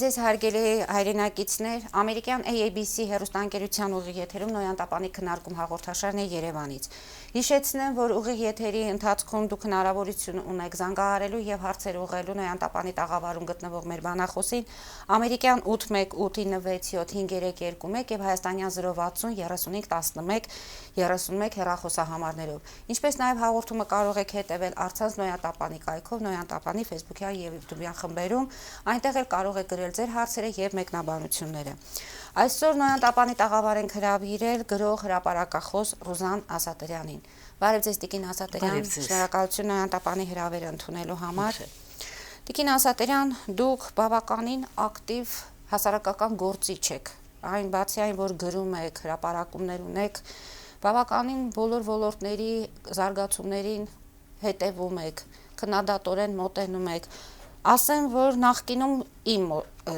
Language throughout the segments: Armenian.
ձեզ հարգելի հայրենակիցներ, ամերիկյան ABC հեռուստաընկերության ուղիղ եթերում Նոյան Տապանի քննարկում հաղորդաշարն է Երևանից։ Հիշեցնեմ, որ ուղիղ եթերի ընթացքում դուք հնարավորություն ունեք զանգահարելու եւ հարցեր ուղղելու Նոյան Տապանի տաղավարում գտնվող մեր բանախոսին ամերիկյան 818975321 եւ հայաստանյան 060351131 հեռախոսահամարներով։ Ինչպես նաեւ հաղորդումը կարող եք հետեւել առցանց Նոյան Տապանի կայքով Նոյան Տապանի Facebook-յան եւ YouTube-յան խմբերում, այնտեղ էլ կարող եք գրել ձեր հարցերը եւ մեկնաբանությունները։ Այսօր Նոյան Տապանի տաղավար ենք հրավիրել գրող հրապարակախոս Ռուզան Ասատրյանին։ Բարև ձեզ Տիկին Ասատրյան, շնորհակալություն Նոյան Տապանի հրավերը ընդունելու համար։ Տիկին Ասատրյան, դուք բավականին ակտիվ հասարակական գործիչ եք։ Այն բացի այն, որ գրում եք, հրապարակումներ ունեք, բավականին բոլոր ոլորտների զարգացումներին հետևում եք, քննադատորեն մոտենում եք։ Ասեմ, որ նախկինում իմ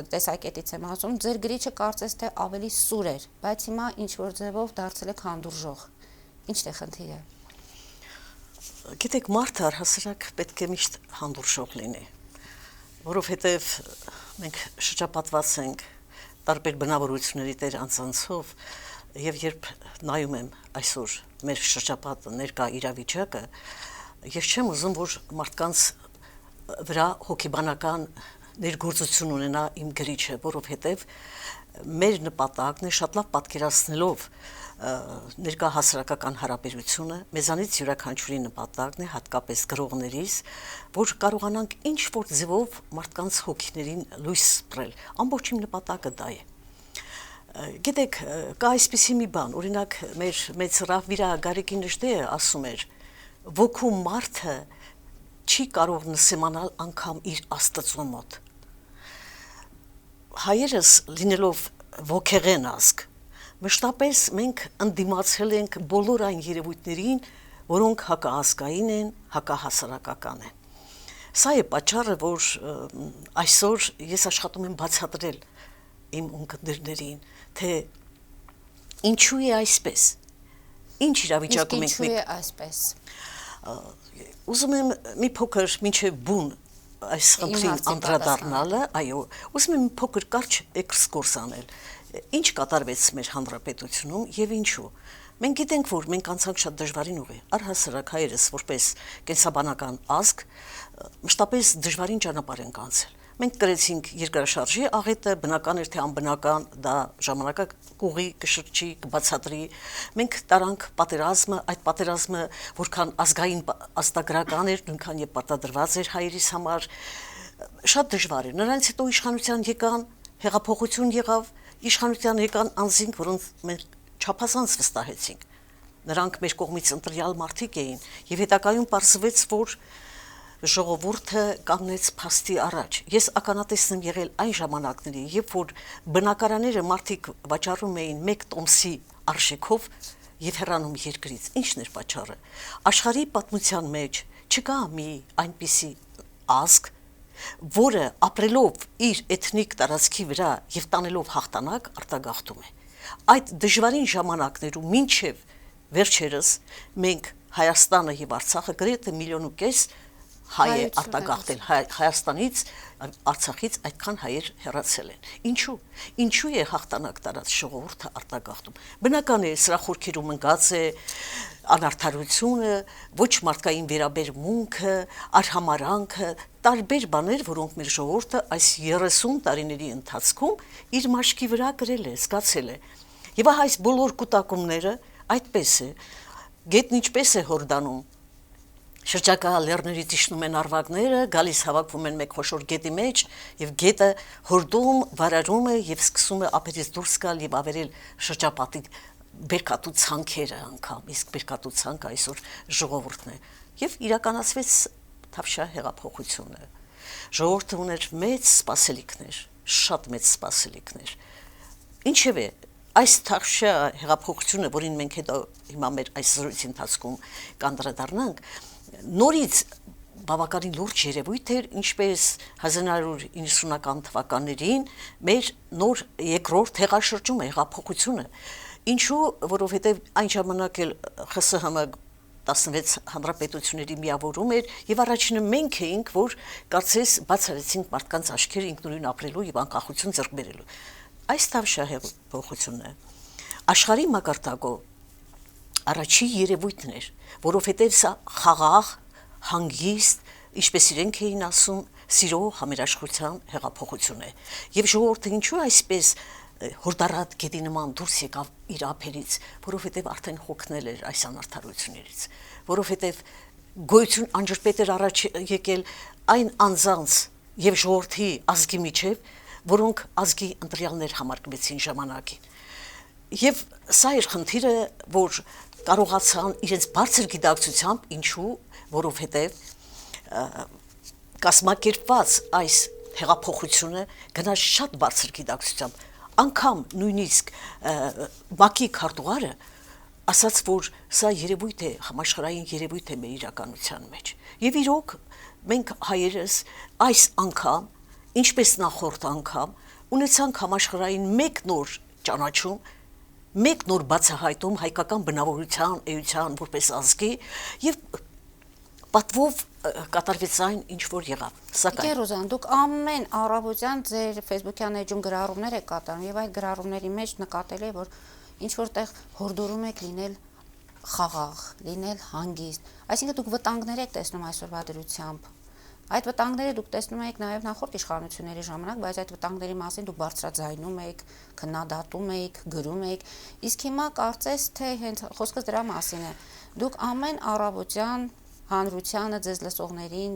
տեսակետից եմ ասում, ձեր գրիչը կարծես թե ավելի սուր էր, բայց հիմա ինչ-որ ձևով դարձել եք հանդուրժող։ Ինչն է խնդիրը։ Գիտեք, մարդը առհասարակ պետք է միշտ հանդուրժող լինի, որովհետև մենք շրջապատված ենք տարբեր բնավորությունների տեր անձանցով, եւ երբ նայում եմ այսօր մեր շրջապատը ներկա իրավիճակը, ես չեմ ուզում, որ մարդկանց վրա հոգեբանական ներգործություն ունենա իմ գրիչը, որովհետև մեր նպատակն է շատ լավ պատկերացնելով ներկա հասարակական հարաբերությունը, մեզանից յուրաքանչյուրի նպատակն է, հատկապես գրողներիս, որ կարողանանք ինչ-որ ձևով մարդկանց հոգիներին լույս սփռել, ամբողջ իմ նպատակը դա է։ Գիտեք, կա այսպիսի մի բան, օրինակ մեր մեծ Ռավիրա Գարեգինեշտեը ասում էր, ոգու մարդը չի կարող նսեմանալ անգամ իր Աստծո մոտ։ Հայերս լինելով ոգեղեն ազգ, մշտապես մենք ընդդիմացել ենք բոլոր այն երևույթներին, որոնք հակաազգային են, հակահասարակական են։ Սա է պատճառը, որ այսօր ես աշխատում եմ բացատրել իմ ունկնդիրներին, թե ինչու է այսպես, ինչ իրավիճակում ենք մենք։ Ինչու է այսպես։ Ուզում եմ մի փոքր մինչև բուն այս խնդրին անդրադառնալը, այո, ուզում եմ մի փոքր կարճ էքսկուրս անել։ Ինչ կատարվեց մեր հանրապետությունում եւ ինչու։ Մենք գիտենք, որ մենք անցանք շատ դժվարին ուղի, առհասարակ հայերս որպես կենսաբանական ազգ, մշտապես դժվարին ճանապարհ ենք անցել։ Մենք գրեցինք երկրաշարժի աղետը, բնական էր թե անբնական, դա ժամանակը կուղի կշրջի, կբացատրի։ Մենք տարանք պատերազմը, այդ պատերազմը որքան ազգային աստագրական էր, նույնքան եւ պարտադրված էր հայերիս համար, շատ դժվար էր։ Նրանից հետո իշխանության եկան, հեղափոխություն եղավ, իշխանության եկան անձինք, որոնց մենք չափազանց վստահեցինք։ Նրանք մեր կողմից ընտրյալ մարդիկ էին եւ հետագայում պարզվեց, որ ժողովուրդը կանգնեց փաստի առաջ։ Ես ականատես եմ եղել այն ժամանակների, երբ որ բնակարանները մարդիկ վաճառում էին 1 տոմսի արժեքով եւ հեռանում երկրից։ Ինչն էր պատճառը։ Աշխարհի պատմության մեջ չկա մի այնպիսի ազգ, որը ապրելով իր էթնիկ տարածքի վրա եւ տանելով հաղթանակ արտագաղթում է։ Այդ դժվարին ժամանակներում մինչեւ վերջերս մենք Հայաստանը եւ Արցախը գրեթե 1.5 միլիոն հայ է արտագաղթել, Հայաստանից, Արցախից այդքան հայեր հեռացել են։ Ինչու է հաղթանակ տարած ժողովուրդը արտագաղթում։ Բնական է, սրա խորքերում ընկած է անարդարությունը, ոչ մարդկային վերաբերմունքը, արհամարանքը, տարբեր բաներ, որոնք մեր ժողովուրդը այս 30 տարիների ընթացքում իր մաշկի վրա գրել է, զգացել է։ Եվ այս բոլոր կուտակումները այդպես է։ Գետն ինչպես է հորդանում։ Շրջակա լեռներից իջնում են արվակները, գալիս հավաքվում են մեկ խոշոր գետի մեջ եւ գետը հորդում, վարարում է եւ սկսում է ափերից դուրս գալ եւ ավերել շրջապատի բերքատու ցանքերը անգամ, իսկ բերքատու ցանկը այսօր ժողովուրդն է եւ իրականացվեց Թավշյա հեղափոխությունը։ Ժողովուրդը ուներ մեծ սպասելիքներ, շատ մեծ սպասելիքներ։ Ինչևէ, այս Թավշյա հեղափոխությունը, որին մենք հետո հիմա մեր այս զրույցի ընթացքում կանդրադառնանք, նորից բավականին լուրջ երևույթ էր, ինչպես 1990-ական թվականներին մեր նոր երկրորդ հեղաշրջումը, հեղափոխությունը, ինչու, որովհետև այն ժամանակ էլ ԽՍՀՄ 16 հանրապետությունների միավորում էր եւ առաջինը մենք էինք, որ կարծես բացառեցինք մարդկանց աչքերը ինքնուրույն ապրելու եւ անկախություն ձեռք բերելու։ Այս թավշահեղափոխությունն է աշխարհի մակարդակով առաջի երևույթն էր, որովհետեւ սա խաղաղ, հանգիստ, ինչպես իրենք էին ասում, սիրո համերաշխության հեղափոխություն է։ Եվ ժողովուրդը ինչու այսպես հորդառատ գետի նման դուրս եկավ իր ափերից, որովհետև արդեն հոգնել էր այս անարդարություններից, որովհետև գոյություն անջրպետ էր առաջ եկել այն անձանց եւ ժողովրդի ազգի միջև, որոնք ազգի ընտրյալներ համարկվեցին ժամանակին։ Եվ սա էր խնդիրը, որ կարողացան իրենց բարձր գիտակցությամբ, ինչու, որովհետև կազմակերպված այս հեղափոխությունը գնաց շատ բարձր գիտակցությամբ, անգամ նույնիսկ ՄԱԿ-ի քարտուղարը ասաց, որ սա երևույթ է, համաշխարհային երևույթ է մեր իրականության մեջ։ Եվ իրոք մենք հայերս այս անգամ, ինչպես նախորդ անգամ, ունեցանք համաշխարհային մեկ նոր ճանաչում, մեկ նոր բացահայտում հայկական բնավորության, էության որպես ազգի եւ պատվով կատարվեց այն, ինչ որ եղավ։ Սակայն Գերուզան, դուք ամեն առավոտյան ձեր Facebook-յան էջում գրառումներ եք կատարում եւ այդ գրառումների մեջ նկատել եք, որ ինչ որտեղ հորդորում եք լինել խաղաղ, լինել հանգիստ, այսինքն դուք վտանգներ եք տեսնում այսօրվա դրությամբ։ Այդ վտանգները դուք տեսնում եք նաև նախորդ իշխանությունների ժամանակ, բայց այդ վտանգների մասին դուք բարձրաձայնում եք, քննադատում եք, գրում եք։ Իսկ հիմա կարծես թե հենց խոսքը դրա մասին է։ Դուք ամեն առավոտյան հանրությանը, ձեզ լսողներին,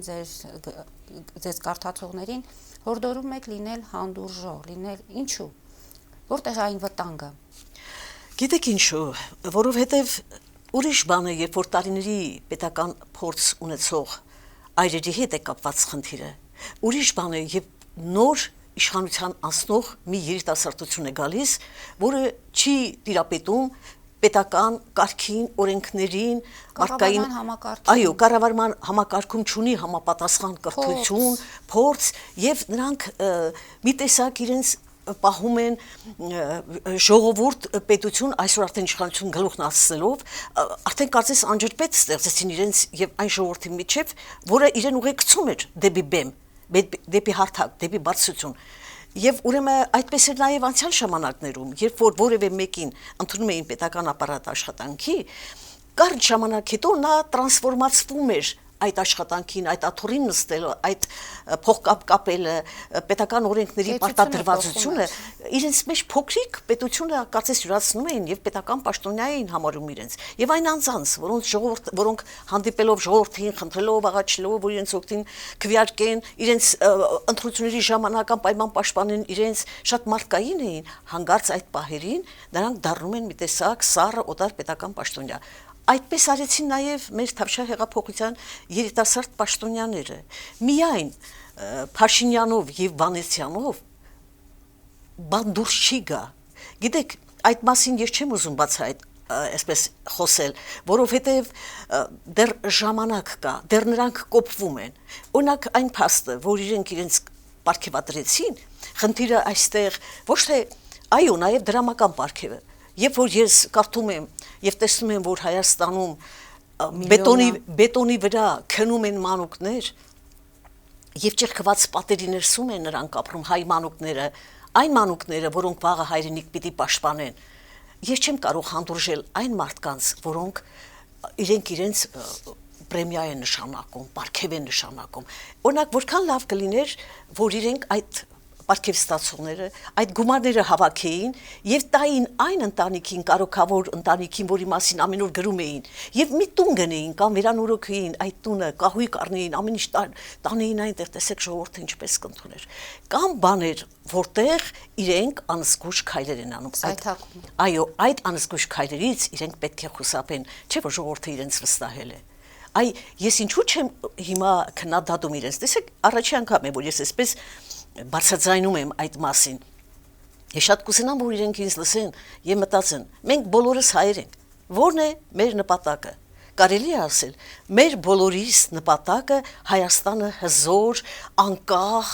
ձեզ կարդացողներին հորդորում եք լինել հանդուրժող, լինել ինչու։ Որտեղ է այն վտանգը։ Գիտեք ինչու, որովհետև ուրիշ բան է, երբ որ տարիների պետական փորձ ունեցող այրերի հետ է կապված խնդիրը։ Ուրիշ բան է, երբ նոր իշխանության անցնող մի երիտասարդություն է գալիս, որը չի տիրապետում պետական կարգին, օրենքներին, կառավարման համակարգին։ Այո, կառավարման համակարգում չունի համապատասխան կրթություն, փորձ, եւ նրանք մի տեսակ իրենց պահում են ժողովուրդ պետություն, այսօր արդեն իշխանություն գլուխն ասելով, արդեն կարծես անջրպետ ստեղծեցին իրենց եւ այն ժողովրդի միջև, որը իրեն ուղեկցում էր դեպի բեմ, դեպի հարթակ, դեպի բարձրություն։ Եվ ուրեմն այդպես էր նաև անցյալ ժամանակներում, երբ որ որևէ մեկին ընդունում էին պետական ապարատ աշխատանքի, կարճ ժամանակ հետո նա տրանսֆորմացվում էր այդ աշխատանքին, այդ աթոռին նստելը, այդ փողկապ կապելը, պետական օրենքների պարտադրվածությունը, իրենց մեջ փոքրիկ պետությունը կարծես յուրացնում էին եւ պետական պաշտոնյա էին համարում իրենց։ Եվ այն անձանց, որոնք հանդիպելով ժողովրդին, խնդրելով, աղաչելով, որ իրենց օգտին քվեարկեն, իրենց ընտրությունների ժամանակ անպայման պաշտպանեն իրենց, շատ մարդկային էին, հանգարց այդ պահերին նրանք դառնում են մի տեսակ սառը օտար պետական պաշտոնյա։ Այդպես արեցին նաև մեր թավշահեղափոխության երիտասարդ պաշտոնյաները։ Միայն Փաշինյանով եւ Վանեցյանով բան դուրս չի գա։ Գիտեք, այդ մասին ես չեմ ուզում բացահայտ այսպես խոսել, որովհետեւ դեռ ժամանակ կա, դեռ նրանք կոփվում են։ Օրինակ այն փաստը, որ իրենց պարգևատրեցին, խնդիրը այստեղ ոչ թե այո, նաև դրամական պարգևը։ Երբ որ ես կարդում եմ եւ տեսնում եմ, որ Հայաստանում բետոնի վրա քնում են մանուկներ եւ ճեղքված պատերի ներսում են նրանք ապրում հայ մանուկները, այն մանուկները, որոնք վաղը հայրենիք պիտի պաշտպանեն, ես չեմ կարող հանդուրժել այն մարդկանց, որոնք իրենց պրեմիա են նշանակում, պարգև են նշանակում։ Օրինակ, որքան լավ կլիներ, որ իրենք այդ պարգև ստացողները այդ գումարները հավաքեին եւ տային այն ընտանիքին, կարոքավոր ընտանիքին, որի մասին ամեն օր գրում էին, եւ մի տուն գնեին կամ վերանորոգեին այդ տունը, կահույք առնեին, ամեն ինչ տանեին այնտեղ, տեսեք ժողովուրդը ինչպես կընդուներ։ Կամ բաներ, որտեղ իրենք անզգույշ քայլեր են անում։ Այո, այդ անզգույշ քայլերից իրենք պետք է խուսափեն, չէ՞ որ ժողովուրդը իրենց վստահել է։ Այ ես ինչու չեմ հիմա քննադատում իրենց։ Տեսեք, առաջի անգամ է, որ ես այսպես բարձրաձայնում եմ այդ մասին։ Ես շատ կուզենամ, որ իրենք ինձ լսեն եւ մտածեն, մենք բոլորս հայեր ենք։ Որն է մեր նպատակը։ Կարելի է ասել, մեր բոլորիս նպատակը Հայաստանը հզոր, անկախ,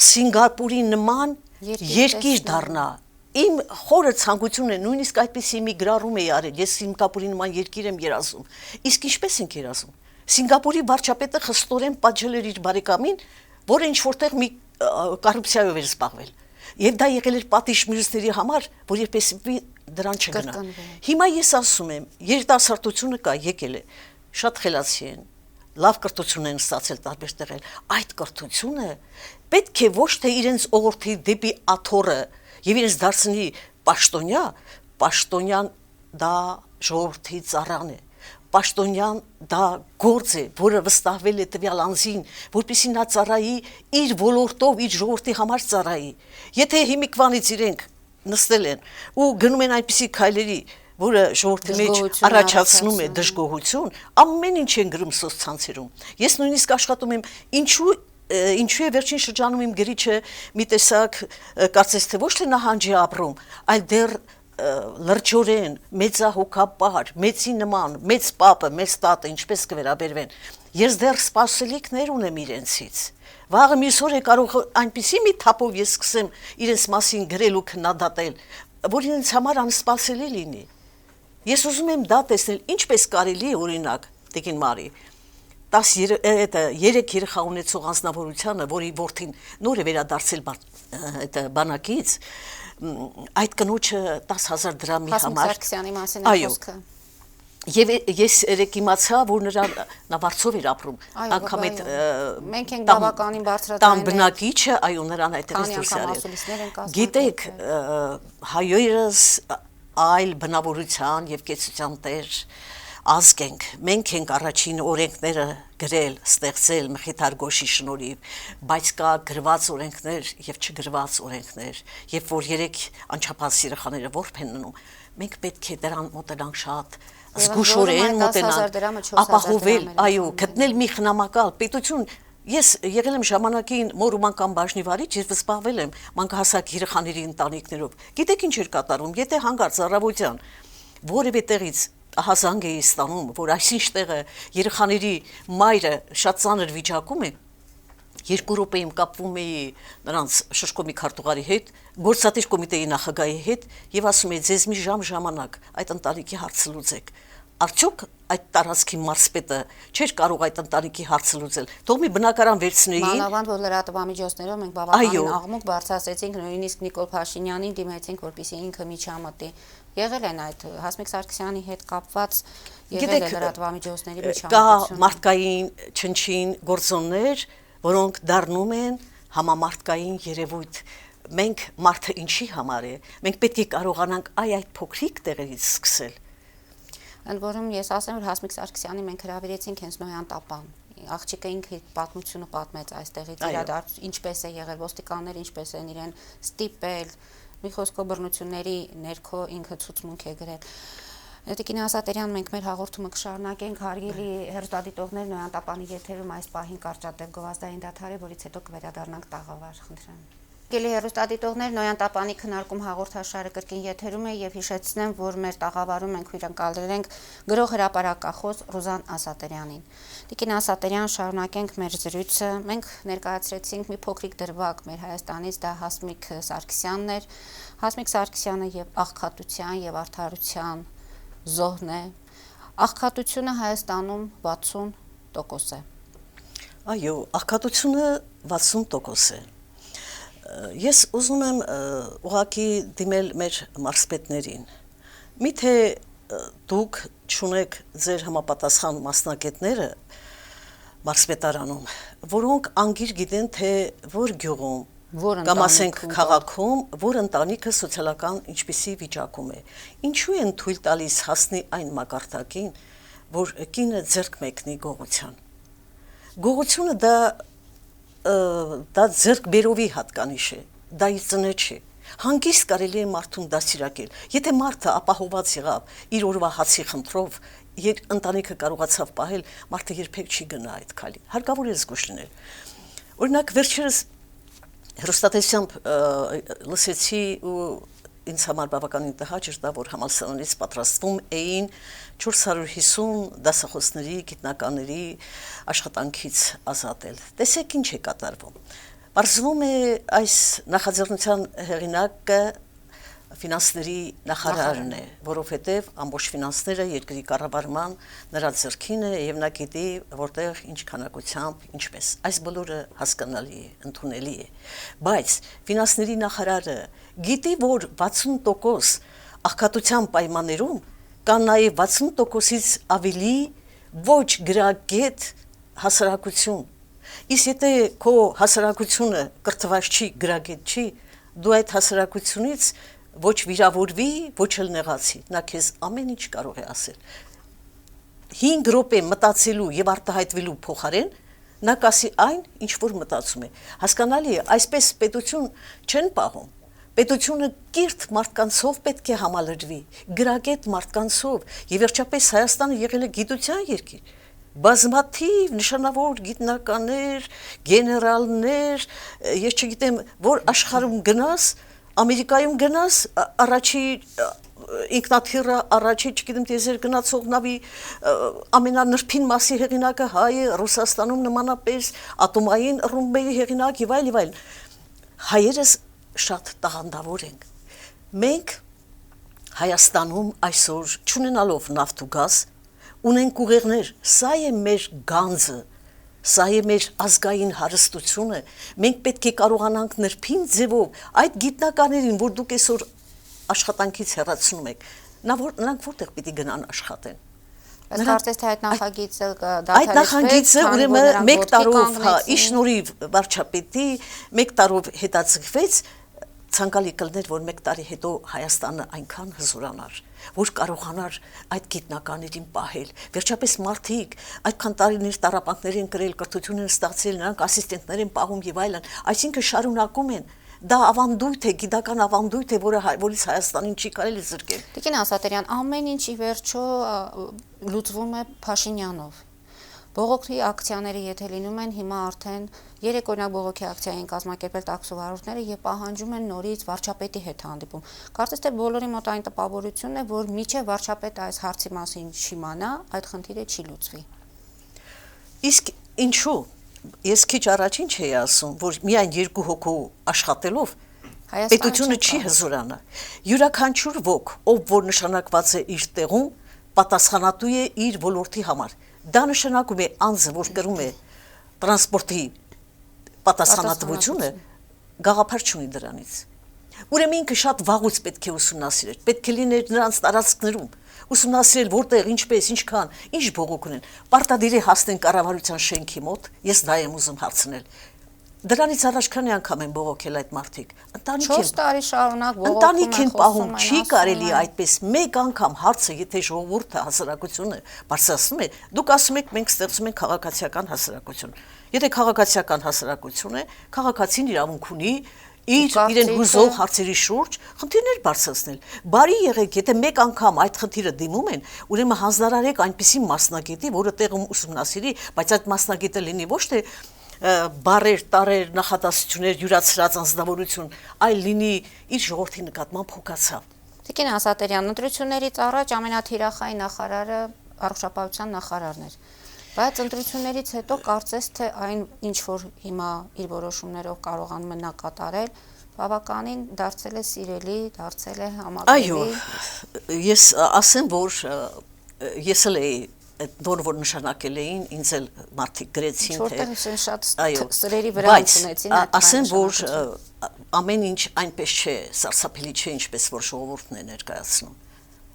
Սինգապուրի նման երկիր դառնա, իմ խորը ցանկությունն է, նույնիսկ այդպիսի մի գրառում էի արել, ես Սինգապուրի նման երկիր եմ երազում։ Իսկ ինչպես ենք երազում։ Սինգապուրի վարչապետը խստորեն պատժել էր իր բարեկամին, որը ինչ որտեղ մի կոռուպցիայով էր զբաղվել։ Եվ դա եղել էր պատիժ մյուսների համար, որ երբես դրան չգնա։ Հիմա ես ասում եմ, երիտասարդությունը կա, եկել է, շատ խելացի են, լավ կրթություն են ստացել տարբեր տեղեր, այդ կրթությունը պետք է ոչ թե իրենց օգորթի դեպի աթոռը եւ իրենց դարձնի պաշտոնյա, պաշտոնյան դա ժողովրդի ծառան է, պաշտոնյան դա գործ է, որը վստահվել է տվյալ անձին, որպեսզի նա ծառայի իր ոլորտով, իր ժողովրդի համար ծառայի։ Եթե հիմիկվանից իրենք նստել են ու գնում են այնպիսի քայլերի, որը ժողովրդի մեջ առաջացնում է դժգոհություն, ամեն ինչ են գրում սոցցանցերում։ Ես նույնիսկ աշխատում եմ ինչու է վերջին շրջանում իմ գրիչը մի տեսակ կարծես թե ոչ թե նահանջ է ապրում, այլ դեռ լրջորեն, մեծահոգապար, մեծի նման, մեծ պապը, մեծ տատը ինչպես կվերաբերվեն։ Ես դեռ սպասելիքներ ունեմ իրենցից։ Վաղը մյուս օր է կարող այնպիսի մի թափով ես սկսեմ իրենց մասին գրել ու քննադատել, որ իրենց համար անսպասելի լինի։ Ես ուզում եմ դա տեսնել, ինչպես կարելի է օրինակ, Տիկին Մարի, 3 երեխա ունեցող անձնավորությանը, որի որդին նոր է վերադարձել բանակից, այդ կնոջը 10,000 դրամի համար Հասմիկ Սարգսյանի մասին է խոսքը։ Եվ ես երեք իմացա, որ նա վարձով էր ապրում, անգամ այդ մենք ենք բավականին բարձրաձայն տան բնակիչը, այո, նրան այդտեղից դուրս արել։ Գիտեք, հայերս այլ բնավորության եւ կեցության տեր ազգ ենք, մենք ենք առաջին օրենքները գրել, ստեղծել Մխիթար Գոշի շնորհիվ, բայց կա գրված օրենքներ եւ չգրված օրենքներ, եւ որ 3 անչափահաս երեխաները որբ են ննում, մենք պետք է դրան մոտենանք շատ զգուշորեն մոտենանք, ապահովել, այո, գտնել մի խնամակալ պետություն։ Ես եղել եմ ժամանակին մոր ու մանկան բաժնի վարիչ, ես զբաղվել եմ մանկահասակ երեխաների ընտանիքներով։ Գիտեք ինչ էր կատարում, եթե հանգարց առավոտյան որևէ տեղից հազանգ էի ստանում, որ այսինչ տեղը երեխաների մայրը շատ ծանր վիճակում է, 2 րոպեում կապվում էի նրանց շշկոմի քարտուղարի հետ, գործադիր կոմիտեի նախագահի հետ եւ ասում էի ձեզ մի ժամանակ այդ ընտանիքի հարցը լուծեք։ Արդյոք այդ տարածքի մարզպետը չէր կարող այդ ընտանիքի հարցը լուծել։ Թող մի բնակարան վերցնեին։ Մանավանդ որ լրատվամիջոցներով մենք բավականին աղմուկ բարձրացրեցինք, նույնիսկ Նիկոլ Փաշինյանին դիմեցինք, որպեսզի ինքը միջամտի։ Եղել են այդ Հասմիկ Սարգսյանի հետ կապված եղել է լրատվամիջոցների միջամտություն։ Կա մարդկային չնչին գործոններ, որոնք դառնում են համամարտկային երևույթ։ Մենք մարդը ինչի համար է։ Մենք պետք է կարողանանք այդ փոքրիկ տեղերից սկսել։ Ընդ որում ես ասեմ, որ Հասմիկ Սարգսյանի մենք հրավիրեցինք հենց Նոյան Տապան։ Աղջիկը ինքը պատմությունը պատմեց այստեղից իրադարձ ինչպես է եղել, ոստիկանները ինչպես են իրեն ստիպել, մի խոսքով բռնությունների ներքո ինքը ցուցմունք է գրել։ Տիկին Ասատերյան, մենք մեր հաղորդումը կշարունակենք, հարգելի հեռուստադիտողներ, Նոյան Տապանի եթերում այս պահին կարճատև գովազդային դադար է, որից հետո կվերադառնանք տաղավար, խնդրեմ։ Գելի հեռուստադիտողներ, Նոյան Տապանի քննարկում հաղորդաշարը կրկին եթերում է եւ հիշեցնեմ, որ մեր տաղավարում ենք հյուրընկալել ենք գրող հրապարակախոս Ռուզան Ասատերյանին։ Տիկին Ասատերյան, շարունակենք մեր զրույցը։ Մենք ներկայացրեցինք մի փոքրիկ դրվագ մեր Հայաստանից, դա Հասմիկ Սարգսյանն էր։ Հասմիկ Սարգսյանը եւ աղքատության եւ արդարության զոհն է։ Աղքատությունը Հայաստանում 60% է։ Այո, աղքատությունը 60% է։ Ես ուզում եմ ուղղակի դիմել մեր մարզպետներին։ Միթե դուք չունեք ձեր համապատասխան մասնագետները մարզպետարանում, որոնք անգիր գիտեն, թե որ գյուղում, կամ ասենք քաղաքում, որ ընտանիքը սոցիալական ինչպիսի վիճակում է։ Ինչու են թույլ տալիս հասնի այն մակարդակին, որ կինը ձեռք մեկնի գողության։ Գողությունը դա ձեռք բերովի հատկանիշ է, դա իր ծնե չէ։ Հանգիստ կարելի է մարդուն դաստիարակել։ Եթե մարդը ապահոված եղավ իր օրվա հացի խնդրով, ընտանիքը կարողացավ պահել, մարդը երբեք չի գնա այդ քայլի։ Հարկավոր է զգույշ լինել։ Օրինակ վերջերս հեռուստատեսությամբ լսեցի ու ինձ համար բավականին տհաճ էր դա, որ համալսարանից պատրաստվում էին 450 դասախոսների, գիտնականների աշխատանքից ազատել։ Տեսեք ինչ է կատարվում։ Պարզվում է այս նախաձեռնության հեղինակը ֆինանսների նախարարն է, որովհետև ամբողջ ֆինանսները երկրի կառավարման նրա ձեռքին է եւ նա գիտի որտեղ ինչ քանակությամբ ինչպես այս բոլորը հասկանալի է, ընդունելի է, բայց ֆինանսների նախարարը գիտի որ 60% աղքատության պայմաններում կան նաեւ 60%-ից ավելի ոչ գրագետ հասարակություն իսկ եթե քո հասարակությունը կրթված չի գրագետ չի դու այդ հասարակությունից ոչ վիրավորվի, ոչ էլ նեղացի, նա քեզ ամեն ինչ կարող է ասել 5 րոպե մտածելու եւ արտահայտվելու փոխարեն նա կասի այն, ինչ որ մտածում է հասկանալի է, այսպես պետություն չեն պահում պետությունը կիրթ մարդկանցով պետք է համալրվի գրագետ մարդկանցով եւ վերջապես Հայաստանը եղել է գիտության երկիր բազմաթիվ նշանավոր գիտնականներ, գեներալներ, ես չգիտեմ, որ աշխարհում գնաս, Ամերիկայում գնաս, առաջի ինքնաթիռը, առաջի, չգիտեմ, տեզեր գնացող նավի ամենանրբին մասի հեղինակը հայ է, Ռուսաստանում նմանապես ատոմային ռումբերի հեղինակ եւ այլ։ Հայերս շատ տաղանդավոր ենք։ Մենք Հայաստանում այսօր չունենալով նավթ ու գազ ունենք ուղեղներ, սա է մեր գանձը, սա է մեր ազգային հարստությունը, մենք պետք է կարողանանք նրբին ձևով այդ գիտնականներին, որ դուք այսօր աշխատանքից հեռացնում եք, նրանք որտեղ պիտի գնան աշխատեն։ Բայց կարծես թե այդ նախագիծը այդ նախագիծը ուրեմն 1 տարով, ի շնորհիվ վարչապետի 1 տարով հետաձգվեց ցանկալի կլներ, որ 1 տարի հետո Հայաստանը այնքան հզորանար, որ կարողանար այդ գիտնականերին պահել։ Վերջապես մարդիկ այդքան տարիներ տառապանքներ են կրել, կրթություն են ստացել, նրանք ասիստենտներ են պահում եւ այլն, այսինքն շարունակում են։ Դա ավանդույթ է, գիտական ավանդույթ է, որից Հայաստանին չի կարելի զրկել։ Տիկին Ասատրյան, ամեն ինչ ի վերջո լուծվում է Փաշինյանով։ Բողոքի ակցիաները եթե լինում են հիմա արդեն 3 օրինակ բողոքի ակցիա են կազմակերպել տաքսովարորդները եւ պահանջում են նորից վարչապետի հետ հանդիպում։ Կարծես թե բոլորի մոտ այն տպավորությունն է, որ միջև վարչապետը այս հարցի մասին չիմանա, այդ խնդիրը չի լուծվի։ Իսկ ինչու։ Ես քիչ առաջին չէի ասում, որ միայն 2 հոգու աշխատելով պետությունը չի հզորանա։ Յուրաքանչյուր ոք, ով որ նշանակված է իր տեղում, պատասխանատու է իր ոլորտի համար։ Դա նշանակում է անձը, որ կրում է տրանսպորտի պատասխանատվությունը, գաղափար չունի դրանից։ Ուրեմն ինքը շատ վաղուց պետք է ուսումնասիրել, պետք է լիներ նրանց տարածքներում, ուսումնասիրել որտեղ, ինչպես, ինչքան, ինչ բողոք ունեն։ Պարտադիր է հասնեն կառավարության շենքի մոտ, ես դա եմ ուզում հարցնել։ Դրանից առաջ քանի անգամ են բողոքել այդ մարդիկ։ 4 տարի շարունակ բողոքում ընտանիք են պահում, չի կարելի այդպես մեկ անգամ հարցը, եթե ժողովուրդը հասարակությունը բարձրացնում է, դուք ասում եք մենք ստեղծում ենք քաղաքացիական հասարակություն։ Եթե քաղաքացիական հասարակություն է, քաղաքացին իրավունք ունի իրեն հուզող հարցերի շուրջ խնդիրներ բարձրացնել։ Բարի եղեք, եթե մեկ անգամ այդ խնդիրը դիմում են, ուրեմն հանձնարարեք այնպիսի մասնագետի, որը տեղում ուսումնասիրի, բայց այդ մասնագետը լինի ոչ թե բարեր, տարեր, նախադասություններ, յուրացրած անձնավորություն, այլ լինի իր ժողովրդի նկատմամբ հոգացավ։ Տիկին Ասատրյան, ընտրություններից առաջ ամենաթիրախային նախարարը առողջապահության նախարարն էր, բայց ընտրություններից հետո կարծես թե այն ինչ որ հիմա իր որոշումներով կարողանում է նա կատարել, բավականին դարձել է սիրելի, դարձել է համակարգի։ Այո, ես ասեմ, որ ես էլ էի նոր որ նշանակել էին, ինձ էլ մարդիկ գրեցին, թե որտեղ շատ սրերի վրա ունեցին այդ ասեմ, որ ամեն ինչ այնպես չէ, սարսափելի չէ, ինչպես որ ժողովուրդն է ներկայացնում։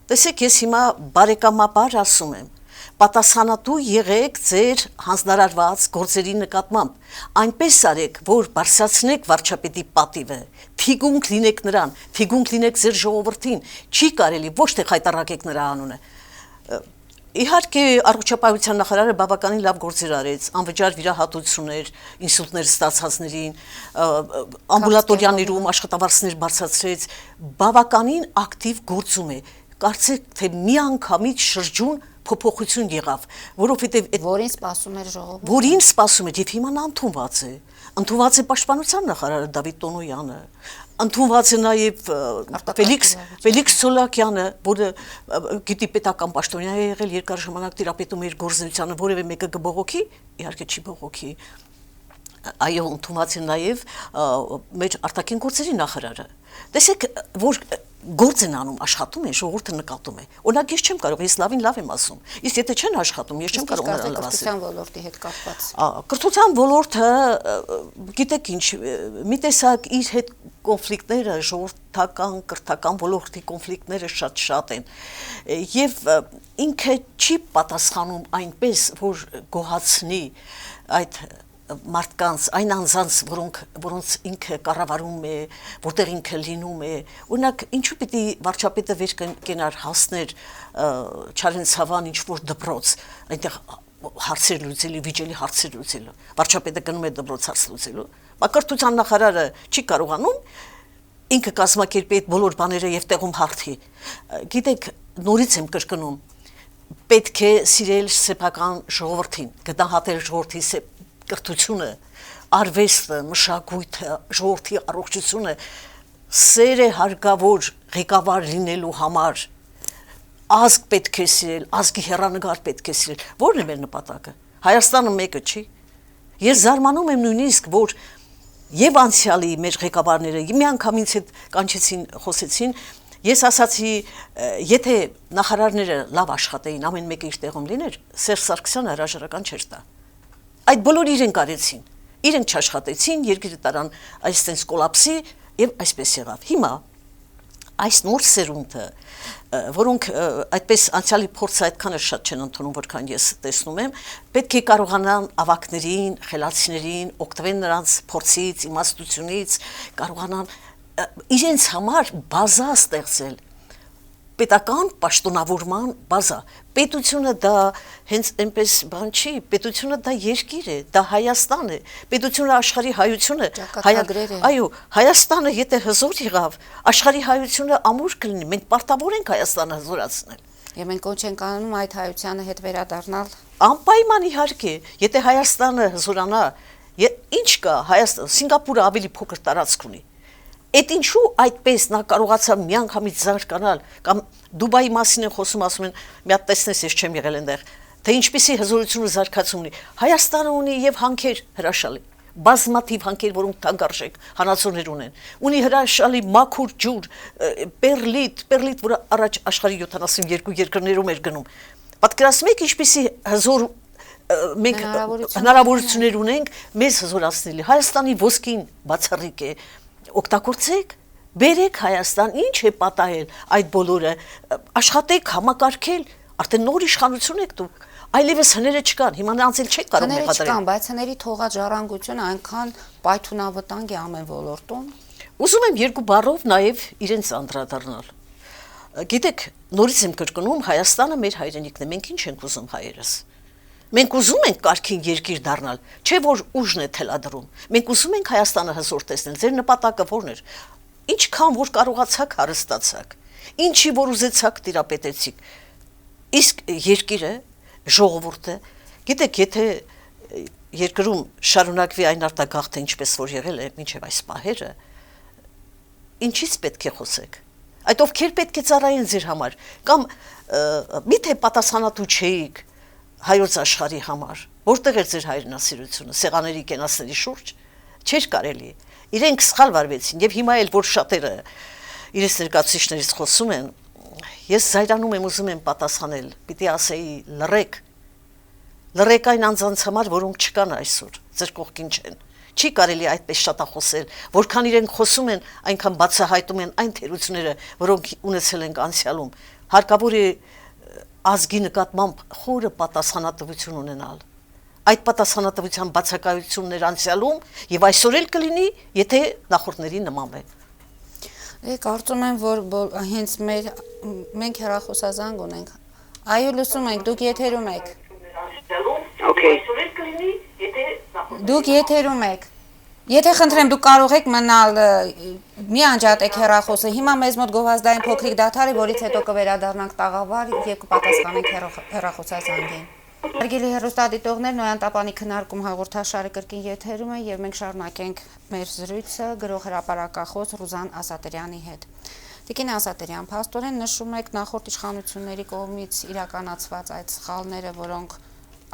Տեսեք, ես հիմա բարեկամաբար ասում եմ, պատասխանատու եղեք ձեր հանձնարարված գործերի նկատմամբ, այնպես արեք, որ բարձրացնեք վարչապետի պատիվը, թիգունք լինեք նրան, թիգունք լինեք ձեր ժողովրդին, չի կարելի ոչ թե խայտառակեք նրա անունը։ Իհարկե առողջապահության նախարարը բավականին լավ գործեր արեց, անվճար վիրահատություններ, ինսուլտներ ստացածներին, ամբուլատորիաներում աշխատավարձներ բարձրացրեց, բավականին ակտիվ գործում է։ Կարծեք, թե միանգամից շրջուն փոփոխություն եղավ, որովհետև որին սպասում էր ժողովուրդը։ Որին սպասում էր, եւ հիմա նա ընդունված է։ Ընդունված է պաշտպանության նախարարը Դավիթ Տոնոյանը, ընդունված է նաև Ֆելիքս Սոլակյանը, որը գիտի պետական պաշտոնյա է եղել, երկար ժամանակ տիրապետում էր գործունեությանը, որևէ մեկը կբողոքի, իհարկե չի բողոքի։ այո, ընդունված է նաև մեր արտաքին գործերի նախարարը։ Տեսեք, որ գործ են անում, աշխատում են, ժողովուրդը նկատում է։ Օրինակ ես չեմ կարող, ես լավ եմ ասում։ Իսկ եթե չեն աշխատում, ես չեմ կարող նրան լավ ասել։ Կրթության ոլորտի հետ կապված։ Կրթության ոլորտը, գիտեք ինչ, մի տեսակ իր հետ կոնֆլիկտները, ժողովրդական, կրթական ոլորտի կոնֆլիկտները շատ են։ Եվ ինքը չի պատասխանում այնպես, որ գոհացնի այդ մարդկանց, այն անձանց, որոնց ինքը կառավարում է, որտեղ ինքը լինում է, օրինակ ինչու պիտի վարչապետը վեր կենար հասներ Չարենցավան ինչ-որ դպրոց, այնտեղ հարցեր լուծելու, վիճելի հարցեր լուծելու, վարչապետը գնում է դպրոց հարց լուծելու, կրթության նախարարը չի կարողանում, ինքը կազմակերպի այդ բոլոր բաները եւ տեղում հարթի։ Գիտեք, նորից եմ կրկնում, պետք է սիրել սեփական ժողովրդին, գնահատել ժողովրդի կրթությունը, արվեստը, մշակույթը, ժողովրդի առողջությունը, սեր է հարկավոր ղեկավար լինելու համար, ազգ պետք է սիրել, ազգի հեռանկար պետք է սիրել, որն է մեր նպատակը։ Հայաստանը մեկը չի։ Ես զարմանում եմ նույնիսկ, որ եւ անցյալի մեր ղեկավարները մի անգամ ինձ հետ կանչեցին, խոսեցին, ես ասացի, եթե նախարարները լավ աշխատեին, ամեն մեկը իր տեղում լիներ, Սերժ Սարգսյանը հրաժարական չէր տա։ Այդ բոլորը իրենք արեցին, իրենք չաշխատեցին, երկիրը տարան այսպես կոլապսի եւ այսպես եղավ։ Հիմա այս նոր սերունդը, որոնք այդպես անցյալի փորձը այդքանը շատ չեն ընդունում, որքան ես տեսնում եմ, պետք է կարողանան ավակներին, խելացիներին օգտվել նրանց փորձից, իմաստությունից, կարողանան իրենց համար բազա ստեղծել, պետական պաշտոնավորման բազա։ Պետությունը դա հենց այնպես բան չի, պետությունը դա երկիր է, դա Հայաստան է, պետությունը աշխարհի հայությունը, այո, Հայաստանը եթե հզոր եղավ, աշխարհի հայությունը ամուր կլինի, մենք պարտավոր ենք Հայաստանը հզորացնել։ Եվ մենք կոչ ենք անում այդ հայությանը հետ վերադառնալ։ Անպայման իհարկե, եթե Հայաստանը հզորանա, ինչ կա, Հայաստան, Սինգապուրը ավելի փոքր տարածք ունի։ Այդ ինչու այդպես նա կարողացավ միանգամից զարգանալ, կամ Դուբայի մասին են խոսում, ասում են, մի հատ տեսնես, ես չեմ եղել այնտեղ, թե ինչպիսի հզորություն ու զարգացում ունի։ Հայաստանը ունի եւ հանքեր հրաշալի, բազմաթիվ հանքեր, որոնք թանկարժեք հանածոներ ունեն։ Ունի հրաշալի մաքուր ջուր, պերլիտ, որը առաջ աշխարհի 72 երկրներում էր գնում։ Պատկերացնում եք ինչպիսի հզոր մենք հնարավորություններ ունենք մեզ հզորացնելու։ Հայաստանի ոսկին բացառիկ է, օգտագործեք, բերեք Հայաստան, ինչ է պատահել այդ բոլորը, աշխատեք, համակարգել, արդեն նոր իշխանություն եք դուք, այլևս հները չկան, հիմա նրանց էլ չեք կարող մեղադրել։ Հները չկան, բայց հների թողաջառանգությունը այնքան պայթունավտանգ է ամեն ոլորտում։ Ուզում եմ երկու բառով նաև իրենց անդրադառնալ։ Գիտեք, նորից եմ կրկնում, Հայաստանը մեր հայրենիքն է, մենք ինչ ենք ուզում հայերս։ Մենք ուզում ենք կարգին երկիր դառնալ, չէ որ ուժն է թելադրում։ Մենք ուզում ենք Հայաստանը հզոր տեսնել, ձեր նպատակը ո՞րն էր։ Ինչքան որ կարողացաք հարստացաք, ինչի որ ուզեցաք տիրապետեցիք։ Իսկ երկիրը, ժողովուրդը, գիտեք, եթե երկրում շարունակվի այն արտագաղթը, ինչպես որ եղել է մինչև այս պահերը, ինչից պետք է խոսեք։ Այդ ովքեր պետք է ծառայեն ձեր համար, կամ միթե պատասխանատու չէիք հայոց աշխարհի համար, որտեղ էր ձեր հայրենասիրությունը, սեղաների կենացների շուրջ, չէր կարելի։ Իրենք սխալ վարվեցին, եւ հիմա էլ որ շատերը իրենց ներկայացուցիչներից խոսում են, ես զայրանում եմ, ուզում եմ պատասխանել, պիտի ասեի լռեք այն անձանց համար, որոնք չկան այսօր, ձեր կողքին չեն։ Չի կարելի այդպես շատախոսել, որքան իրենք խոսում են, այնքան բացահայտում են այն թերությունները, որոնք ունեցել ենք անցյալում։ Հարկավոր է ազգի նկատմամբ խորը պատասխանատվություն ունենալ։ Այդ պատասխանատվության բացակայություններ անցյալում եւ այսօր էլ կլինի, եթե նախորդների նման է։ Կարծում եմ, որ հենց մենք հեռախոսազանգ ունենք։ Այո, լսում ենք, դուք եթերում եք։ Դուք եթերում եք։ Եթե խնդրեմ, դուք կարող եք մնալ, մի անջատեք հեռախոսը։ Հիմա մեզ մոտ գովազդային փոքրիկ դադար է, որից հետո կվերադառնանք տաղավար եւ կպատասխանենք հեռախոսազանգին։ Հարգելի հեռուստադիտողներ, Նոյան Տապանի քննարկում հաղորդաշարը կրկին եթերում է եւ մենք շարունակենք մեր զրույցը գրող հրապարակախոս Ռուզան Ասատրյանի հետ։ Տիկին Ասատրյան, փաստորեն նշում եք նախորդ իշխանությունների կողմից իրականացված այդ սխալները, որոնք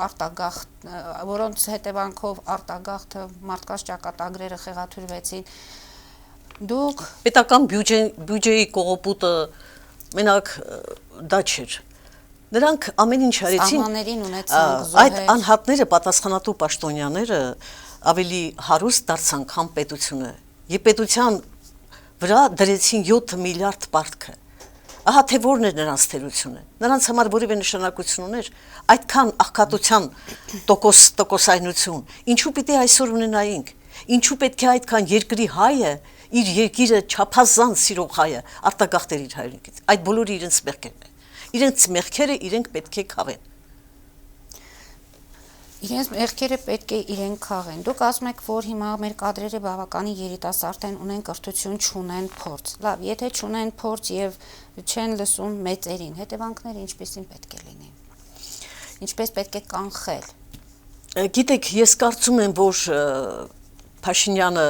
արտագաղթ, որոնց հետևանքով արտագաղթը մարդկանց ճակատագրերը խեղաթյուրվեցին։ Դուք պետական բյուջեի կողոպուտը մենակ դա չէր։ Նրանք ամեն ինչ արեցին, սահմաններին ունեցան զոհեր։ այդ անհատները պատասխանատու պաշտոնյաները ավելի հարուստ դարձան, քան պետությունը, եւ պետության վրա դրեցին 7 միլիարդ պարտքը։ Ահա թե որն էր նրանց թերությունը։ Նրանց համար որևէ նշանակություն ուներ այդքան աղքատության տոկոսայնություն։ Ինչու պիտի այսօր ունենայինք։ Ինչու պետք է այդքան երկրի հայը իր երկիրը չափազանց սիրող հայը արտագաղթեր իր հայրենիքից։ Այդ բոլորը իրենց մեղքերն են։ Իրենց մեղքերը իրենք պետք է քաղեն։ Իրենց մեղքերը պետք է իրենք քաղեն։ Դուք ասում եք, որ հիմա մեր կադրերը բավականին երիտասարդ են, ունեն կրթություն, չունեն փորձ։ Լավ, եթե չունեն փորձ եւ չեն լսում մեծերին, հետևանքները ինչպեսին պետք է լինի։ Ինչպես պետք է կանխել։ Գիտեք, ես կարծում եմ, որ Փաշինյանը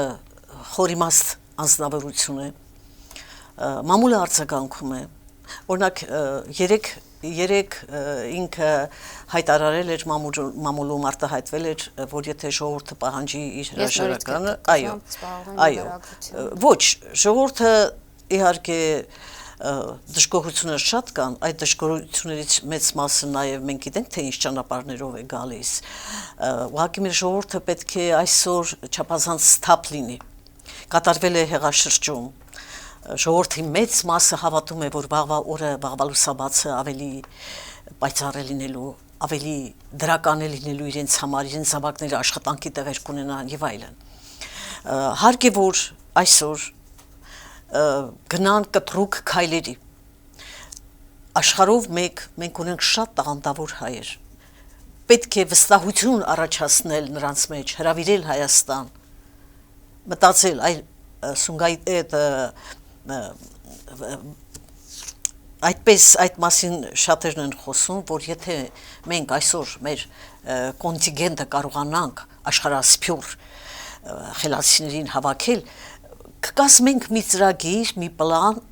խորիմաստ անձնավորություն է, մամուլը արձագանքում է, օրինակ երեք ինքը հայտարարել էր մամուլում արտահայտվել էր, որ եթե ժողովուրդը պահանջի իր հրաժարականը, այո, ոչ, ժողովուրդը իհարկե դժգոհությունը շատ կան, այդ դժգոհություններից մեծ մասը նաև մենք գիտենք, թե ինչ ճանապարհներով է գալիս, ուղղակի մեր ժողովուրդը պետք է այսօր չափազանց սթափ լինի, կատարվել է հեղաշրջում, ժողովրդի մեծ մասը հավատում է, որ վաղվա օրը, վաղվա լուսաբացը ավելի պայծառ է լինելու, ավելի դրական է լինելու իրենց համար, իրենց զավակները աշխատանքի տեղեր կունենան եւ այլն։ Հարկ է որ այսօր գնան կտրուկ քայլերի։ Աշխարհով մենք ունենք շատ տաղանդավոր հայեր։ Պետք է վստահություն առաջացնել նրանց մեջ, հրավիրել Հայաստան, մտածել Սունգայիտ այդպես այդ մասին շատերն են խոսում, որ եթե մենք այսօր մեր կոնտինգենտը կարողանանք աշխարհասփյուռ խելացիներին հավաքել, կկազմենք մի ծրագիր, մի պլան,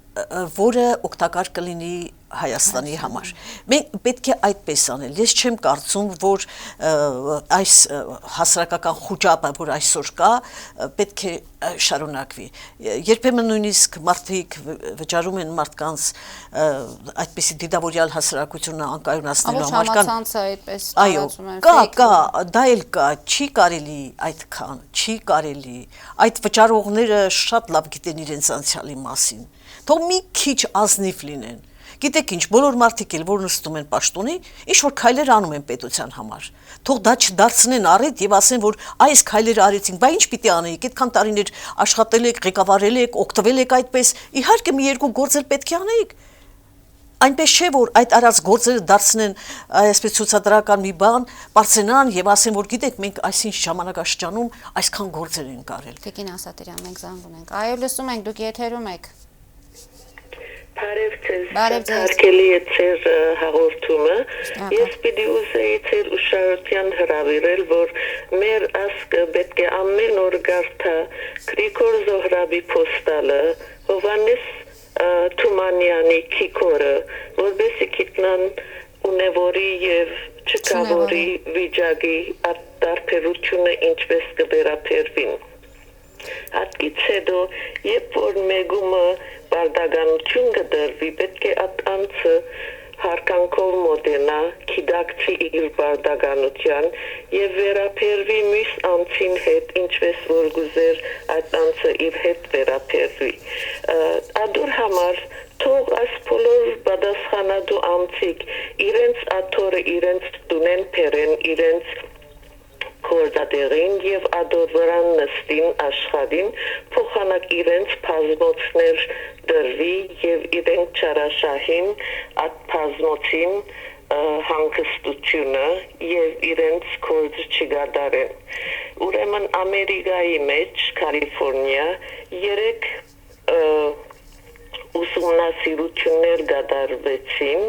որը օգտակար կլինի Հայաստանի համար։ Մենք պետք է այդպես անել։ Ես չեմ կարծում, որ այս հասարակական խոճապը, որ այսօր կա, պետք է շարունակվի։ Երբեմն նույնիսկ մարդիկ վճարում են մարդկանց այդպիսի դիտավորյալ հասարակությունը անկայունացնելու համար համացանցը այդպես տարածում են։ Կա, դա էլ կա, չի կարելի այդքան, չի կարելի։ Այդ վճարողները շատ լավ գիտեն իրենց անցյալի մասին։ Թող մի քիչ ազնիվ լինեն։ Գիտեք ինչ, բոլոր մարդիկ էլ որ նստում են պաշտոնի, ինչ որ քայլեր անում են պետության համար։ Թող դա չդարձնեն առիթ եւ ասեն, որ այս քայլերը արեցինք, բա ինչ պիտի անեիք, այդքան տարիներ աշխատել եք, ղեկավարել եք, օգտվել եք այդպես, իհարկե մի երկու գործ էլ պետք է անեիք։ Այնպես չէ, որ այդ արած գործերը դարձնեն այսպես ցուցադրական մի բան, բարձենան եւ ասեն, որ գիտեք, մենք այսինչ ժամանակաշրջանում այսքան գործեր ենք արել։ Տիկին Ասատիրյան, մենք զանգ ունենք։ Այո, լսում ենք, դուք եթերում եք։ Բարև ձեզ, հարգելի է ձեր հաղորդումը, ես պիտի ուզեի ձեր ուշադրության հրավիրել, որ մեր ասկը պետք է ամեն օր գարթա Գրիգոր Զոհրաբի պոստալը, Հովանես Թումանյանի քիքորը, որովհետեւ գիտնան ունևորի եւ չկավորի վիճակի տարբերությունը ինչպես կվերապերվին։ Հատկից հետո, երբ որ մեգումը բարդականություն կդրվի, պետք է այդ անձը հարկանքով մոտենա, գիտակցի իր բարդականության եւ վերապերվի մյուս անձին հետ, ինչպես որ գուզեր այդ անձը իր հետ վերապերվի։ Ադուր համար թող այս բոլոր պատասխանատու անձիկ իրենց աթորը իրենց տունեն փերեն, իրենց կորդատերին եւ ադորվրան նստին աշխարհին փոխանակ իրենց բազմոցներ դրվի եւ իրենք չարաշահին այդ բազմոցին հանգստությունը եւ իրենց կորձ չգադարեն։ Ուրեմն Ամերիկայի մեջ Կալիֆոռնիա 3 ուսումնասիրություններ կատարվեցին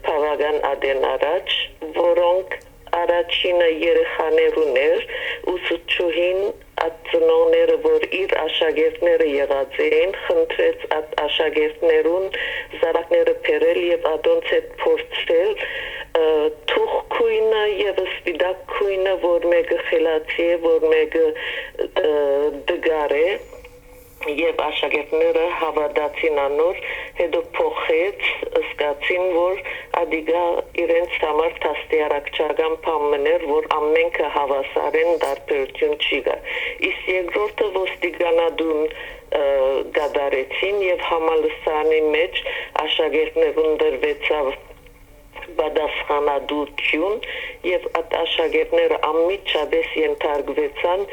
բավական adեն առաջ, որոնք առաջինը երեխաներուն էր, ուսուցչուհին ծնողները, որ իր աշակերտները եղած էին, խնդրեց այդ աշակերտներուն զարակները բերել եւ ադոնց հետ փորձել թուղթ քույնը եւ սպիտակ քույնը, որ մեկը խելացի է, որ մեկը դգար է, եւ աշակերտները հավատացին անոր, հետո փոխեց, զգացին, որ ադիգա իրենց համար տաստիարակչական բամներ, որ ամենքը հավասար են, դարբերություն չի գա։ Իսկ երկրորդը ոստիկանադուն գադարեցին եւ համալսարանի մեջ աշակերտներուն դրվեցավ բադասխանադություն եւ այդ աշակերտները ամիջապես ենթարկվեցան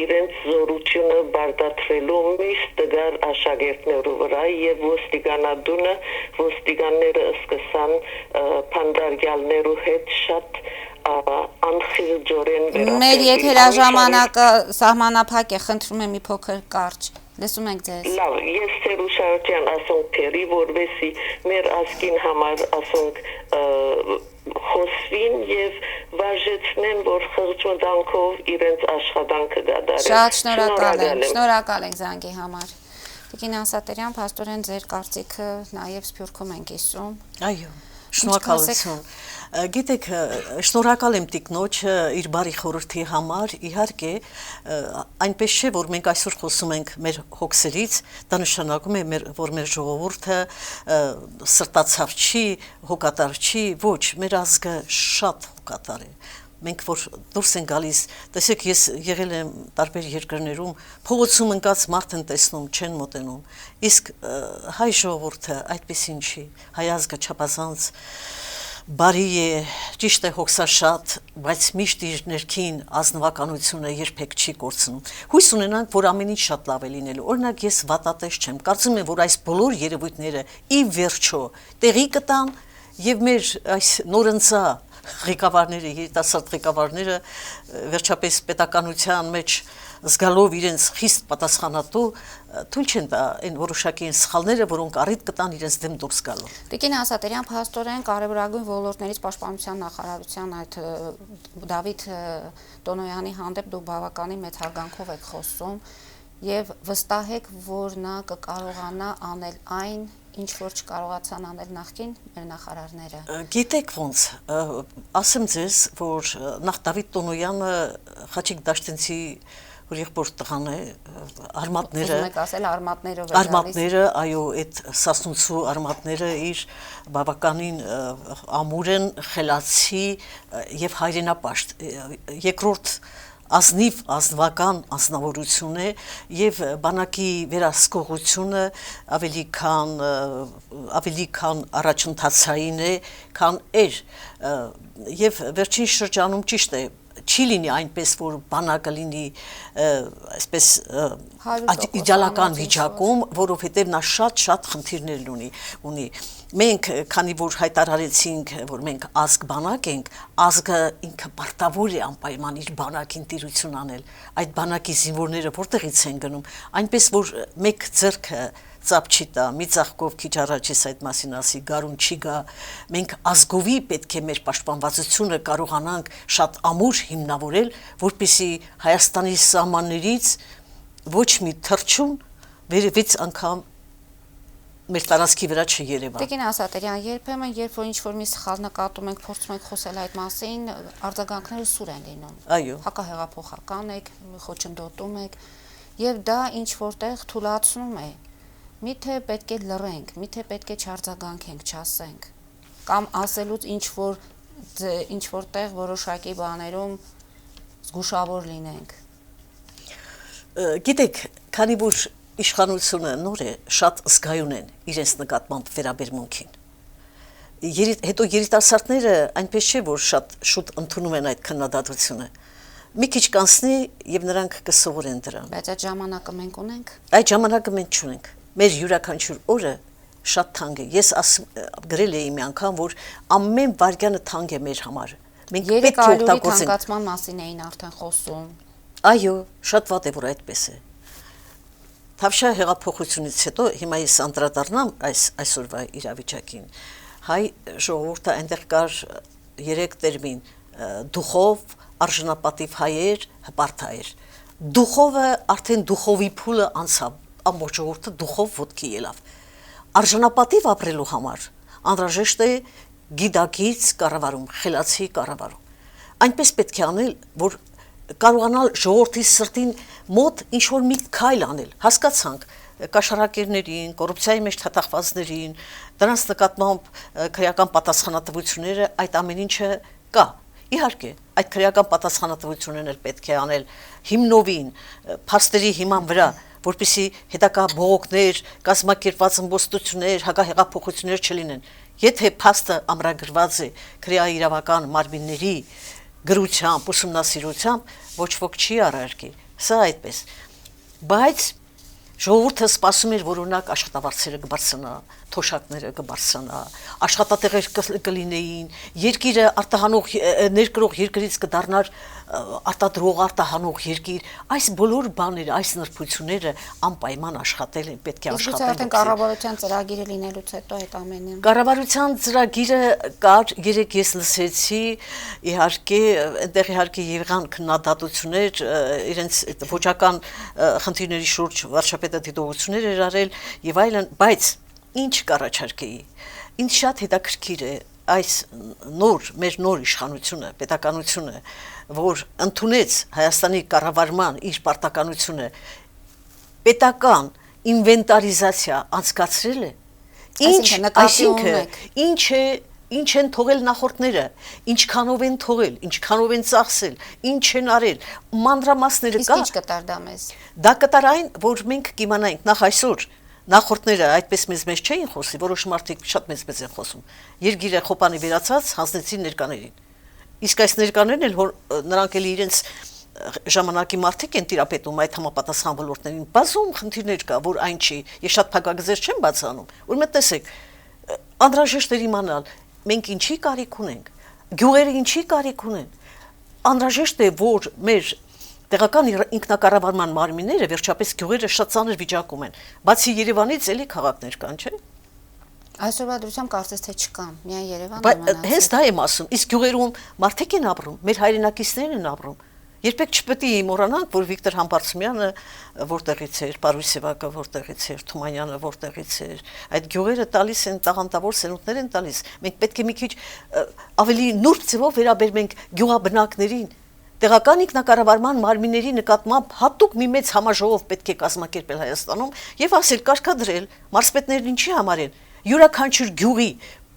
իրենց զորությունը բարդացրելու միշտ դգար աշակերտներու վրա եւ ոստիկանները սկսան փանդարգյալներու հետ շատ անխիղճորեն վերաբերել։ Մեր եթերաժամանակը սահմանափակ է, խնդրում եմ մի փոքր կարճ։ Լսում ենք ձեզ։ Լավ, ես Սերուշարյան ասոնք թերի, որովհետեւ մեր ազգին համար ասոնք խոսվին եւ վարժեցնեն, որ խղճուտանքով իրենց աշխատանքը դադարեն։ Շատ շնորհակալ ենք զանգի համար։ Տիկին Անսատերյան, փաստորեն ձեր կարծիքը նաեւ Սփյուռքում ենք իսում։ Այո, շնորհակալություն։ Գիտեք, շնորհակալ եմ տիկնոջ իր բարի խորհրդի համար, իհարկե, այնպես չէ, որ մենք այսօր խոսում ենք մեր հոգսերից, դա նշանակում է, որ մեր ժողովուրդը սրտացավ չի, հոգատար չի, ոչ, մեր ազգը շատ հոգատար է։ Մենք որ դուրս են գալիս, տեսեք, ես եղել եմ տարբեր երկրներում, փողոցում ընկած մարդ են տեսնում, չեն մոտենում։ Իսկ հայ ժողովուրդը այդպեսին չի, հայ ազգը չափազանց բարի է, ճիշտ է, հոգսաշատ, բայց միշտ իր ներքին ազնվականությունը երբեք չի կորցնում։ Հույս ունենանք, որ ամեն ինչ շատ լավ է լինելու։ Օրինակ, ես վատատես չեմ, կարծում եմ, որ այս բոլոր երևույթները ի վերջո տեղի կտան եւ մեր այս նորընծա ղեկավարները, երիտասարդ ղեկավարները վերջապես պետականության մեջ զգալով իրենց խիստ պատասխանատու թույլ չեն տա այն որոշակի սխալները, որոնք առիթ կտան իրենց դեմ դուրս գալու։ Տիկին Անսատերյան, փաստորեն կարևորագույն ոլորտներից Պաշտպանության նախարարության այդ Դավիթ Տոնոյանի հանդեպ դուք բավականին մեծ հարգանքով եք խոսում եւ վստահ եք, որ նա կկարողանա անել այն, ինչ որ չկարողացան անել նախկին մեր նախարարները։ Գիտեք ոնց, ասեմ ձեզ, որ նախ Դավիթ Տոնոյանը Խաչիկ Դաշտենցի եղբոր տղան է, արմատները, ուզում եք ասել արմատները, այո, այդ սասունցու արմատները իր բավականին ամուր են, խելացի եւ հայրենապաշտ։ Երկրորդ ազնվական անձնավորություն է եւ բանակի վերահսկողությունը ավելի քան առաջընթացային է, քան էր եւ վերջին շրջանում ճիշտ է չի լինի այնպես, որ բանակը լինի այսպես իդեալական վիճակում, որովհետև նա շատ խնդիրներ ունի։ Մենք, քանի որ հայտարարեցինք, որ մենք ազգ բանակ ենք, ազգը ինքը պարտավոր է անպայման իր բանակին տիրություն անել։ Այդ բանակի զինվորները որտեղից են գնում, այնպես որ մեկ ձեռքը ծափ չի տա, մի ծաղկով քիչ առաջ ես այդ մասին ասի, գարուն չի գա, մենք ազգովի պետք է մեր պաշտպանվածությունը կարողանանք շատ ամուր հիմնավորել, որպեսզի Հայաստանի սահմաններից ոչ մի թռչուն վերևից անգամ մեր տարածքի վրա չերևա։ Տիկին Անսատերյան, երբեմն երբ որ ինչ-որ մի սխալ նկատում ենք, փորձում ենք խոսել այդ մասին, արձագանքները սուր են լինում։ Այո։ Հակահեղափոխական եք, խոչընդոտում եք, եւ դա ինչ որտեղ թուլացնում է։ Միթե պետք է լռենք, միթե պետք է չարձագանքենք, չասենք, կամ ասելուց ինչ որտեղ որոշակի բաներում զգուշավոր լինենք։ Գիտեք, քանի որ իշխանությունը նոր է, շատ զգայուն են իրենց նկատմամբ վերաբերմունքին։ Հետո երիտասարդները այնպես չէ, որ շատ շուտ ընդունում են այդ քննադատությունը։ Մի քիչ կանցնի եւ նրանք կսովորեն դրան։ Բայց այդ ժամանակը մենք ունենք։ Այդ ժամանակը մենք չունենք։ Մեր յուրաքանչյուր օրը շատ թանկ է։ Ես գրել էի մի անգամ, որ ամեն վայրկյանը թանկ է մեր համար։ Մենք պետք է օգտագործենք։ Թանկացման մասին էին արդեն խոսում։ Այո, շատ վատ է, որ այդպես է։ Թավշյա հեղափոխությունից հետո հիմա ես անդրադառնամ այսօրվա իրավիճակին։ Հայ ժողովուրդը այնտեղ կար 3 տերմին՝ դուխով, արժանապատիվ հայեր, հպարտ հայեր։ Դուխովը արդեն դուխովի փուլը անցավ, ամբողջ ժողովուրդը դուխով ոտքի ելավ։ Արժանապատիվ ապրելու համար անհրաժեշտ է գիտակից կառավարում, խելացի կառավարում։ այնպես պետք է անել, որ կարողանալ ժողովրդի սրտին մոտ ինչ որ մի քայլ անել, հասկացանք կաշառակերներին, կոռուպցիայի մեջ թաթախվածներին, դրանց նկատմամբ քրեական պատասխանատվությունները, այդ ամեն ինչը կա։ Իհարկե, այդ քրեական պատասխանատվություններն էլ պետք է անել հիմնովին, փաստերի հիման վրա, որպեսզի հետագա բողոքներ, կազմակերպված ըմբոստություններ, հակահեղափոխություններ չլինեն։ Եթե փաստը ամրագրված է քրեաիրավական մարմինների գրությամբ, ուսումնասիրությամբ, ոչ ոք չի առարկի։ Սա այդպես։ Բայց ժողովուրդը սպասում էր, որ օրինակ աշխատավարձերը կբարձրանա, թոշակները կբարձրանա, աշխատատեղեր կլինեին, երկիրը արտահանող ներկրող երկրից կդառնար արտադրող արտահանող երկիր, այս բոլոր բաները, այս նրբությունները անպայման աշխատել են, պետք է աշխատեն։ Իսկ արդեն կառավարության ծրագիրը լինելուց հետո այդ ամենը։ Կառավարության ծրագիրը կար, երեք ես լսեցի, իհարկե, այնտեղ իհարկե եղան քննադատություններ, իրենց ոչական խնդիրների շուրջ վարչապետը դիտողություններ էր արել եւ այլն, բայց ինչ կառաջարկեի։ Ինձ շատ հետաքրքիր է այս մեր նոր իշխանությունը, պետականությունը, որ ընդունեց Հայաստանի կառավարման իր պարտականությունը, պետական ինվենտարիզացիա անցկացրել է, ինչ են թողել նախորդները, ինչքանով են թողել, ինչքանով են ծախսել, ինչ են արել, մանրամասները կա։ Իսկ ինչ կտար դա մեզ։ Դա կտար այն, որ մենք կիմանայինք նախ այսօր նախորդները այդպես մեզ չէին խոսի, որոշ մարդիկ շատ մեծ են խոսում։ Երգիրը խոպանի վերացած հանձնեցին ներկաներին։ Իսկ այս ներկաներն էլ նրանք էլ իրենց ժամանակի մարդիկ են տիրապետում այդ համապատասխան ոլորտներին։ Բազում խնդիրներ կա, որ այն չի։ Ես շատ փակագծեր չեմ բացանում։ Ուրեմն տեսեք, անհրաժեշտ է իմանալ, մենք ինչի կարիք ունենք, գյուղերը ինչի կարիք ունեն։ Անհրաժեշտ է, որ մեր տեղական ինքնակառավարման մարմինները վերջապես գյուղերը շատ ծանր վիճակում են։ Բացի Երևանից էլի քաղաքներ կան, չէ՞։ Այսօրվա դրությամբ կարծես թե չկան, միայն Երևանը մնաց։ Հենց դա եմ ասում, իսկ գյուղերում մարդիկ են ապրում, մեր հայրենակիցներն են ապրում։ Երբեք չպետք է մոռանանք, որ Վիկտոր Համբարձումյանը որտեղից էր, Պարուսևակը որտեղից էր, Թումանյանը որտեղից էր։ Այդ գյուղերը տալիս են տաղանդավոր սերունդներ են տալիս։ Մենք պետք է մի քիչ ավելի նուրբ ձևով վերաբերենք գյուղաբնակներին։ Տեղական ինքնակառավարման մարմինների նկատմամբ հատուկ մի մեծ համաժողով պետք է կազմակերպել Հայաստանում եւ ասել կարգադրել մարզպետներն ինչի համար են։ Յուրաքանչյուր գյուղի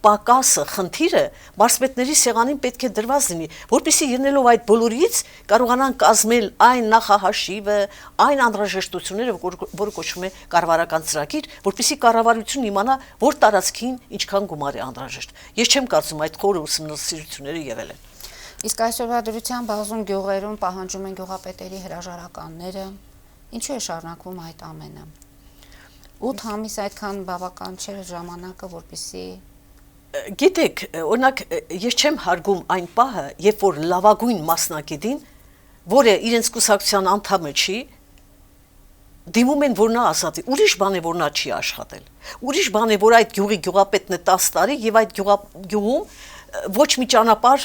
պակասը, խնդիրը մարզպետների սեղանին պետք է դրված լինի, որպեսզի ելնելով այդ բոլորից կարողանան կազմել այն նախահաշիվը, այն անհրաժեշտությունները, որը կոչվում է կառավարական ծրագիր, որպեսզի կառավարությունն իմանա, որ տարածքին ինչքան գումար է անհրաժեշտ։ Ես չեմ կարծում այդ խորը ուսումնասիրությունները եղել են։ Իսկ այսօրվա դրությամբ բազում գյուղերում պահանջում են գյուղապետերի հրաժարականները, ինչու է շարունակվում այդ ամենը։ 8 ամիս այդքան բավական չէ ժամանակը, որպեսզի Գիտեք, օրինակ ես չեմ հարգում այն պահը, երբ որ լավագույն մասնակետին, որը իրենց կուսակցության անդամը չի, դիմում են, որ նա ազատի, ուրիշ բան է, որ նա չի աշխատել։ Ուրիշ բան է, որ այդ գյուղի գյուղապետն է 10 տարի եւ այդ գյուղում ոչ մի ճանապարհ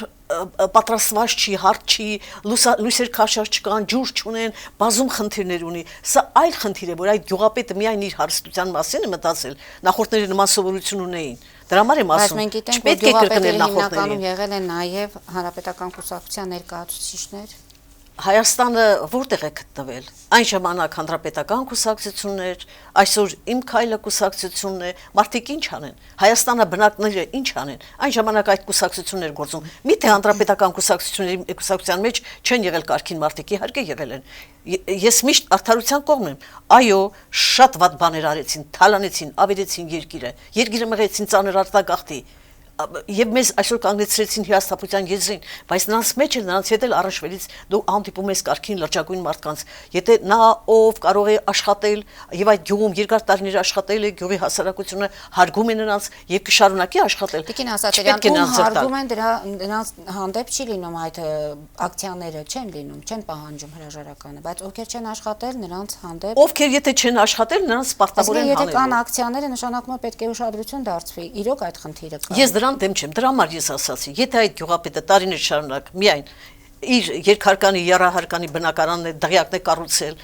պատրաստված չի, հարթ չի, լույսեր քաշած չկան, ջուր չունեն, բազում խնդիրներ ունի։ Սա այլ խնդիր է, որ այդ գյուղապետը միայն իր հարստության մասին է մտածել, նախորդները նման սովորություն ունեին։ Դրա համար եմ ասում, չպետք է կրկնել նախորդներին։ Հիմնականում եղել են նաև հանրապետական կուսակցության ներկայացուցիչներ։ Հայաստանը որտեղ է գտնվել։ Այն ժամանակ հանրապետական կուսակցությունն էր, այսօր իմ քայլը կուսակցությունն է, մարդիկ ինչ անեն։ Հայաստանը բնակները ինչ անեն։ Այն ժամանակ այդ կուսակցությունն էր գործում։ Միթե հանրապետական կուսակցության մեջ չեն եղել կարգին մարդիկ, իհարկե եղել են։ Ես միշտ արդարության կողմն եմ։ Այո, շատ վատ բաներ արեցին, թալանեցին, ավերեցին երկիրը մղեցին ծանր արտագաղթի։ Եվ մեզ այսօր կանգնեցրեցին հիասթափության եզրին, բայց նրանց մեջ էլ նրանց հետ էլ առաջվելից դու հանդիպում ես կարգին լրջագույն մարդկանց։ Եթե նա ով կարող է աշխատել եւ այդ գյուղում երկար տարիներ աշխատել է, գյուղի հասարակությունը հարգում է նրանց եւ կշարունակի աշխատել։ Տիկին Ասատրյան, ում հարգում են նրանց հանդեպ չի լինում այդ ակցիաները, չեն լինում, չեն պահանջում հրաժարականը, բայց ովքեր չեն աշխատել նրանց հանդեպ։ Ովքեր եթե չեն աշխատել, նրանց պարտավոր են հանել։ Եթե կան ակցիաները, նշանակում է պետք է ուշադրություն դարձվի։ Իրոք այդ խնդիրը կա։ Ես դրան դեմ չեմ, դրա համար ես ասացի, եթե այդ գյուղապետը տարիներ շարունակ միայն իր երկհարկանի, եռահարկանի բնակարանն է, դղյակն է կառուցել,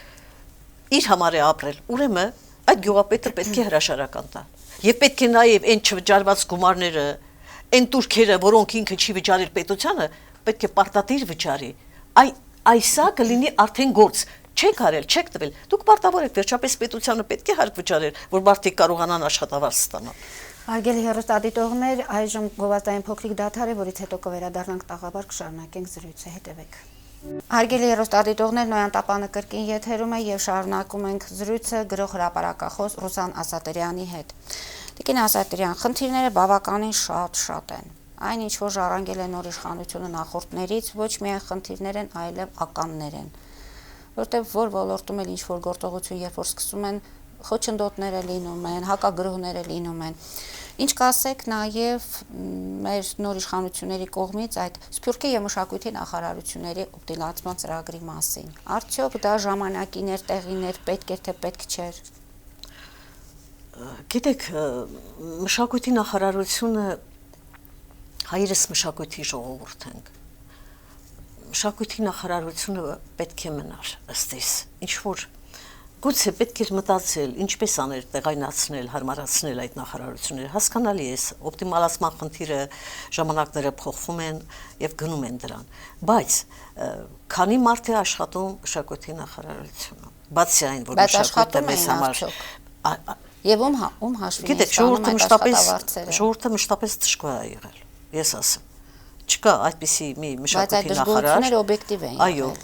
իր համար է ապրել, ուրեմն այդ գյուղապետը պետք է հրաժարական տա։ Եվ պետք է նաև այն չվճարված գումարները, այն турքերը, որոնք ինքը չի վճարել պետությանը, պետք է պարտադիր վճարի, այսա կլինի արդեն գործ, չեք արել, չեք տվել, դուք պարտավոր եք, վերջապես պետությանը պետք է հարկ վճարել, որ մարդիկ կարողանան աշխատավարձ ստանալ։ Հարգելի հեռուստադիտողներ, այժմ գովազդային փոքրիկ դադար է, որից հետո կվերադառնանք տաղավար, կշարունակենք զրույցը, հետևեք։ Հարգելի հեռուստադիտողներ, Նոյան տապանը կրկին եթերում է եւ շարունակում ենք զրույցը գրող հրապարակախոս Ռուսան Ասատրյանի հետ։ Տիկին Ասատրյան, խնդիրները բավականին շատ են։ Այն ինչ որ ժառանգել է նոր իշխանությունը նախորդներից, ոչ միայն խնդիրներ են, այլև ականներ են։ Որտեւ որ ոլորտում էլ ինչ որ գործողություն, երբ որ սկսում են, խոչընդոտները լինում են, հակագրոհները լինում են։ Ինչ կասեք նաև մեր նոր իշխանությունների կողմից այդ Սփյուռքի եւ մշակույթի նախարարությունների օպտիմացման ծրագրի մասին։ Արդյոք դա ժամանակին էր, տեղին էր, պետք էր թե պետք չէր։ Գիտեք, մշակույթի նախարարությունը հայերս մշակույթի ժողովուրդ ենք։ Մշակույթի նախարարությունը պետք է մնար ըստ իս, ինչ որ գուցե պետք է մտածել, ինչպես անել, տեղայնացնել, հարմարացնել այդ նախարարությունները, հասկանալի է, օպտիմալացման խնդիրը ժամանակները փոխվում են եւ գնում են դրան, բայց քանի մարդ է աշխատում մշակույթի նախարարությունում, բացի այն, որ մշակույթը մեզ համար Եվ ում հաշվին գիտեք, ժողովուրդը մշտապես դժգոհ է եղել, ես ասեմ, չկա այդպիսի մի մշակույթի նախարար, բայց այդ դժգոհությունները օբյեկտիվ են եղել։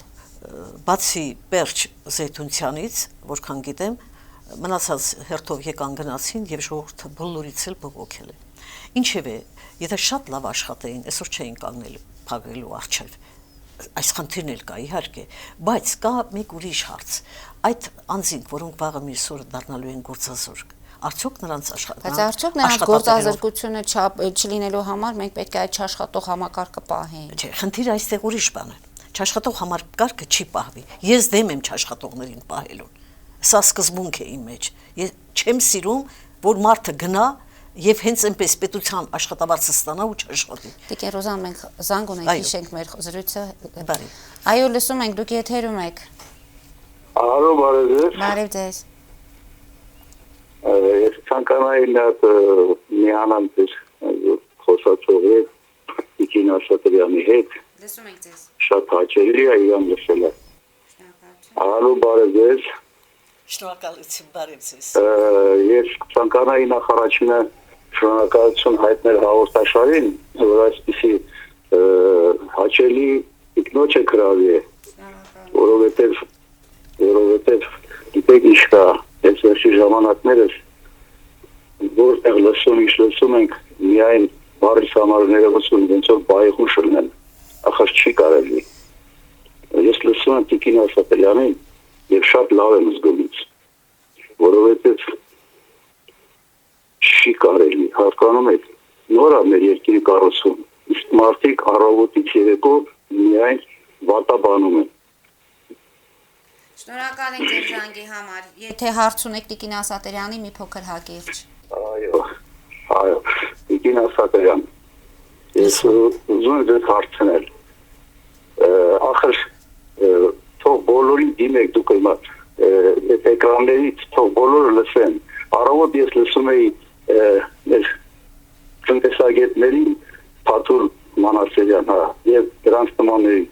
Բացի Պերճ Զեյթունցյանից, որքան գիտեմ, մնացած հերթով եկան գնացին եւ ժողովուրդը բոլորից էլ բողոքել է։ Ինչևէ, եթե շատ լավ աշխատեին, այսօր չէին կանգնել փակելու առջև։ Այս խնդիրն էլ կա իհարկե, բայց կա մեկ ուրիշ հարց։ Այդ անձինք, որոնք վաղը մյուս օրը դառնալու են գործազուրկ, արդյոք նրանց Բայց արդյոք նրանց գործազրկությունը չլինելու համար մենք պետք է այդ չաշխատող համակարգը պահենք։ Չէ, խնդիրը այստեղ ուրիշ բան է։ Չաշխատող համակարգը չի պահվի։ Ես դեմ եմ չաշխատողներին պահելուն։ Սա սկզբունք է իմ մեջ։ Ես չեմ սիրում, որ մարդը գնա եւ հենց այնպես պետության աշխատավարձը ստանա ու չաշխատի։ Տիկին Ռոզան, մենք զանգ ունենք, հիշենք մեր զրույցը։ Բարի։ Այո, լսում ենք, դուք եթերում եք։ Ալո, բարև ձեզ։ Բարև ձեզ։ Ես ցանկանայի նայած միանալ ձեզ խոսացողի Տիկին Ասատրյանի հետ։ Լսում ենք ձեզ։ Շատ հաճելի է իրան լսելը։ Ալո, բարև ձեզ։ Շնորհակալություն, բարև ձեզ։ Ես ցանկանայի նախարարությունը շնորհակալություն հայտնել հաղորդաշարին, որ այսպեսի հաճելի ինքնոջ է գրավի է, որովհետև գիտեք ինչ կա, այս վերջի ժամանակներս որտեղ լսում ենք միայն բարի համարները լսում, ոնց որ բայղուշ լինեն, ախր չի կարելի։ Ես լսում եմ Տիկին Ասատրյանին եւ շատ լավ եմ զգում ինձ, որովհետև չի կարելի, հասկանում եք, նոր է մեր երկիրի կառուցում, իսկ մարդիկ առավոտից երեկո միայն վատաբանում են։ Շնորհակալ ենք ձեր զանգի համար։ Եթե հարց ունեք Տիկին Ասատրյանի, մի փոքր հակիրճ։ Այո, Տիկին Ասատրյան, ես ուզում եմ ձեզ հարցնել, ախր թող բոլորին դիմեք դուք հիմա այդ էկրաններից թող բոլորը լսեն, առավոտ ես լսում էի մեր տնտեսագետներին Փաթուր Մանասերյան, եւ դրանց նմաններին,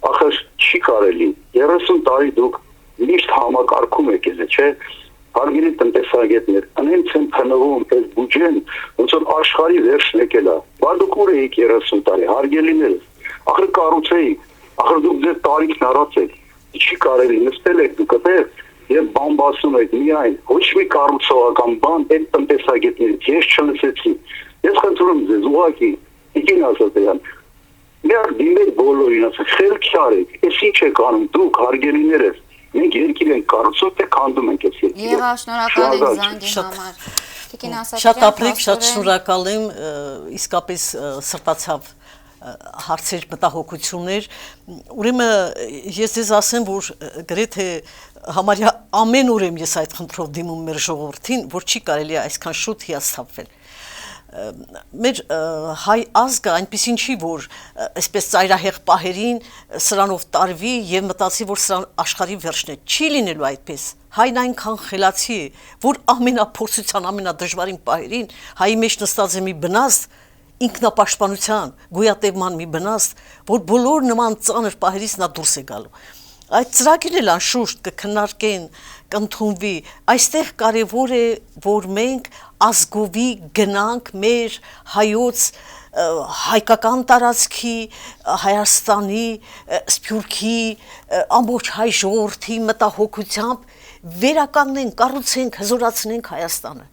ախր չի կարելի, 30 տարի դուք միշտ համակարգում եք էս, չէ՞, հարգելի տնտեսագետներ, անենց են փնովում այս բյուջեն, ոնց որ աշխարհի վերջն եկել է, բա դուք ուր եք 30 տարի, հարգելիներս, ախր կառուցեիք, ախր դուք ձեր տարիքն առած եք, չի կարելի, նստել եք դուք այդտեղ եւ բամբասում եք միայն, ոչ մի կառուցողական բան այդ տնտեսագետներից ես չլսեցի։ Ես խնդրում ձեզ ուղղակի Տիկին Ասատրյան, միակ դիմեք բոլորին, ասեք, խելքի արեք, էս ինչ եք անում դուք հարգելիներս, մենք երկիր ենք կառուցում, թե քանդում ենք այս երկիրը։ Եղա, շնորհակալ ենք զանգի համար։ Տիկին Ասատրյան, շատ ապրեք, շատ շնորհակալ եմ, իսկապես սրտացավ հարցեր, մտահոգություններ, ուրեմն ես ձեզ ասեմ, որ գրեթե համարյա ամեն օր եմ ես այդ խնդրով դիմում մեր ժողովրդին, որ չի կարելի այսքան շուտ հիասթափվել։ Մեր հայ ազգը այնպեսին չի, որ այսպես ծայրահեղ պահերին սրանով տարվի եւ մտածի, որ սրան աշխարհի վերջն է, չի լինելու այդպես։ Հայն այնքան խելացի է, որ ամենափորձության ամենադժվարին պահերին հայի մեջ նստած է մի բնազդ ինքնապաշտպանության գոյատևման մի բնաստ, որ բոլոր նման ծանր պահերից նա դուրս է գալու։ Այդ ծրագիրն էլ անշուշտ կքննարկեն, կընդունվի, այստեղ կարևոր է, որ մենք ազգովի գնանք մեր հայոց հայկական տարածքի, Հայաստանի, Սփյուռքի, ամբողջ հայ ժողովրդի մտահոգությամբ վերականգնենք, կառուցենք, հզորացնենք Հայաստանը։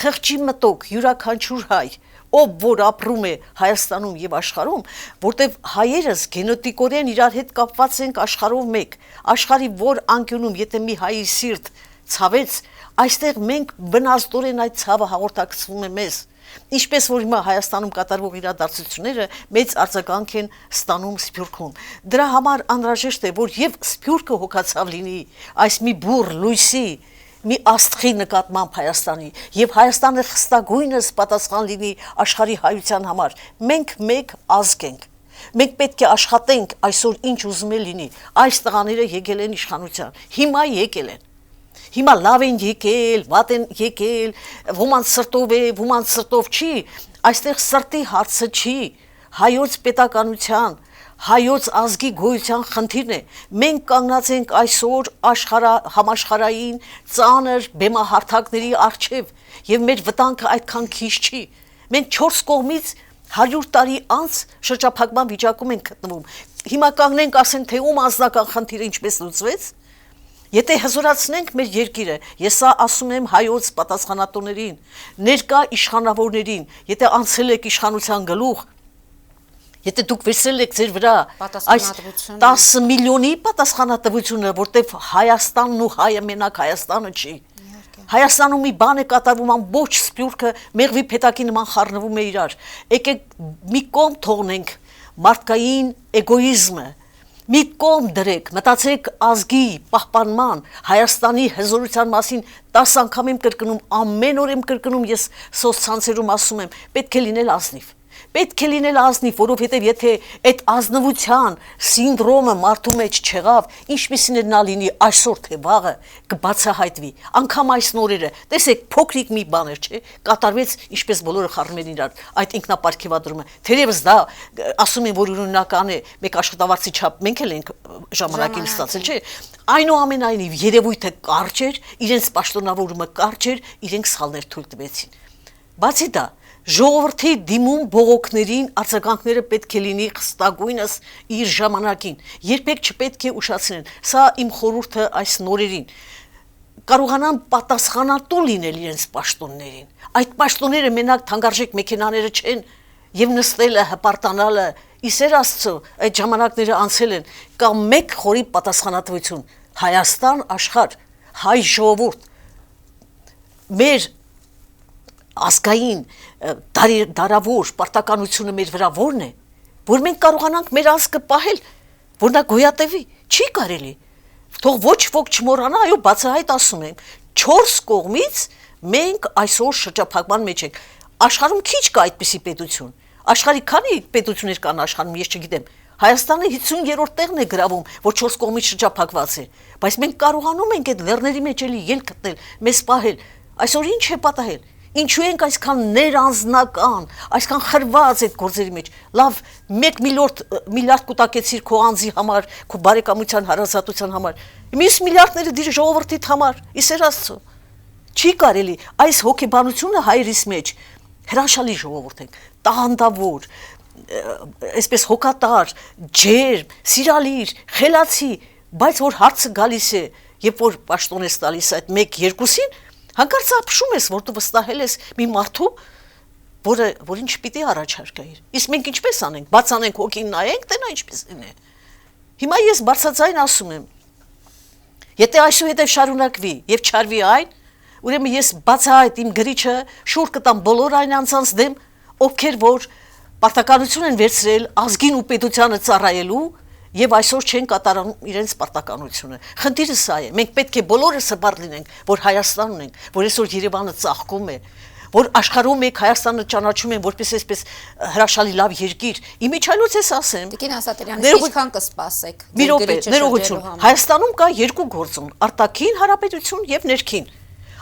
Խղճի մտոք յուրաքանչյուր հայ, ով որ ապրում է Հայաստանում եւ աշխարհում, որտեվ հայերս գենետիկորեն իրար հետ կապված ենք աշխարհով մեկ, աշխարհի որ անկյունում, եթե մի հայի սիրտ ցավեց, այստեղ մենք բնազդորեն այդ ցավը հաղորդակցվում է մեզ։ Ինչպես որ հիմա Հայաստանում կատարվող իրադարձությունները մեծ արձագանք են ստանում Սփյուռքում։ Դրա համար անհրաժեշտ է, որ եւ Սփյուռքը հոգացավ լինի այս մի բուռ լույսի, մի աստղի նկատմամբ Հայաստանի, եւ Հայաստանը խստագույնս պատասխան լինի աշխարհի հայության համար։ Մենք մեկ ազգ ենք։ Մենք պետք է աշխատենք այսօր ինչ ուզում է լինի։ Այս տղաները եկել են իշխանության։ Հիմա եկել են։ Հիմա լավ են եկել, վատ են եկել, ոմանց սրտով է, ոմանց սրտով չի, այստեղ սրտի հարցը չի, հայոց պետականության, հայոց ազգի գոյության խնդիրն է։ Մենք կանգնած ենք այսօր համաշխարհային ծանր բեմահարթակների առջև եւ մեր վտանգը այդքան քիչ չի։ Մենք 4 կողմից 100 տարի անց շրջափակման վիճակում ենք գտնվում։ Հիմա կանգնենք ասենք թե ում անձնական խնդիրը ինչպես լուծվեց։ Եթե հզորացնենք մեր երկիրը, ես սա ասում եմ հայոց պատասխանատուներին, ներկա իշխանավորներին, եթե անցել եք իշխանության գլուխ, եթե դուք վերցրել եք ձեր վրա այս 10 միլիոնի պատասխանատվությունը, որտեվ Հայաստանն ու հայը մենակ Հայաստանը չի։ Հայաստանում մի բան է կատարվում, ամբողջ Սփյուռքը մեղվի փետակի նման խառնվում է իրար։ Եկեք մի կողմ թողնենք մարդկային էգոիզմը, մի կողմ դրեք, մտածեք ազգի պահպանման, Հայաստանի հզորության մասին 10 անգամ եմ կրկնում, ամեն օր եմ կրկնում, ես սոցցանցերում ասում եմ, պետք է լինել ազնիվ։ Պետք է լինել ազնիվ, որովհետև եթե այդ ազնվության սինդրոմը մարդու մեջ չեղավ, ինչպիսին է նա լինի այսօր թե վաղը կբացահայտվի։ Անկամ այս նորերը, տեսեք, փոքրիկ մի բան էր, չէ՞, կատարվեց, ինչպես բոլորը խառնում են իրար, այդ ինքնապարգևադրումը։ Թերևս դա ասում են, որ օրինական է, մեկ աշխատավարձի չափ մենք էլ ենք ժամանակին ստացել, չէ՞։ Այնուամենայնիվ երևույթը կարճ էր, իրենց պաշտոնավորումը կարճ էր, իրենք սխալներ թույլ տվեցին։ Բացի դա, ժողովրդի դիմում բողոքներին արձագանքները պետք է լինի խստագույնս իր ժամանակին, երբեք չպետք է ուշացնեն։ Սա իմ խորհուրդը այս նորերին։ Կարողանան պատասխանատու լինել իրենց պաշտոններին։ Այդ պաշտոնները մենակ թանկարժեք մեքենաները չեն եւ նստելը, հպարտանալը, իսեր Աստծո, այդ ժամանակները անցել են, կա մեկ խորի պատասխանատվություն։ Հայաստան աշխարհ, հայ ժողովուրդ, մեր ազգային դարավոր պարտականությունը մեր վրա որն է, որ մենք կարողանանք մեր ազգը պահել, որ նա գոյատևի, չի կարելի։ Թող ոչ ոք չմոռանա, այո, բացահայտ ասում եմ, 4 կողմից մենք այսօր շրջափակման մեջ ենք։ Աշխարհում քիչ կա այդպիսի պետություն։ Աշխարհի քանի պետություններ կան աշխարհում, ես չգիտեմ։ Հայաստանը 50-րդ տեղն է գրավում, որ 4 կողմից շրջափակված է, բայց մենք կարողանում ենք այդ լեռների մեջ էլի ելք գտնել, մեզ պահել։ Այսօր ինչ է պատահել։ Ինչու ենք այսքան ներանձնական, այսքան խրված այդ գործերի մեջ։ Լավ, 1 միլիարդ կուտակեցիր քո անձի համար, քո բարեկամության հարազատության համար։ Մյուս միլիարդները դիր ժողովրդիդ համար, իսեր Աստծո։ Չի կարելի այս հոգեբանությունը հայերիս մեջ հրաշալի ժողովուրդ ենք, տաղանդավոր, այսպես հոգատար, ջերմ, սիրալիր, խելացի, բայց որ հարցը գալիս է, երբ որ պաշտոն ես տալիս այդ 1-2-ին, հանկարծ ապշում ես, որ դու վստահել ես մի մարդու, որին չպիտի առաջարկայիր։ Իսկ մենք ինչպես անենք, բացանենք հոգին նայենք, տենա ինչպես է։ Հիմա ես բարձրաձայն ասում եմ, եթե այսուհետև շարունակվի եւ չարվի այն, ուրեմն ես բացահայտ իմ գրիչը շուռ կտամ բոլոր այն անձանց դեմ, ովքեր որ պարտականություն են վերցրել ազգին ու պետությանը ծառայելու եւ այսօր չեն կատարում իրենց պարտականությունը։ Խնդիրը սա է։ Մենք պետք է բոլորս հպարտ լինենք, որ Հայաստան ունենք, որ այսօր Երևանը ծաղկում է, որ աշխարհում եք Հայաստանը ճանաչում են որպես այսպես հրաշալի լավ երկիր։ Իմիջայլոց ես ասեմ։ Տիկին Ասատրյանի, ինչքան կսպասեք։ Մի րոպե, ներողություն։ Հայաստանում կա երկու գործոն՝ արտաքին հարաբերություն եւ ներքին։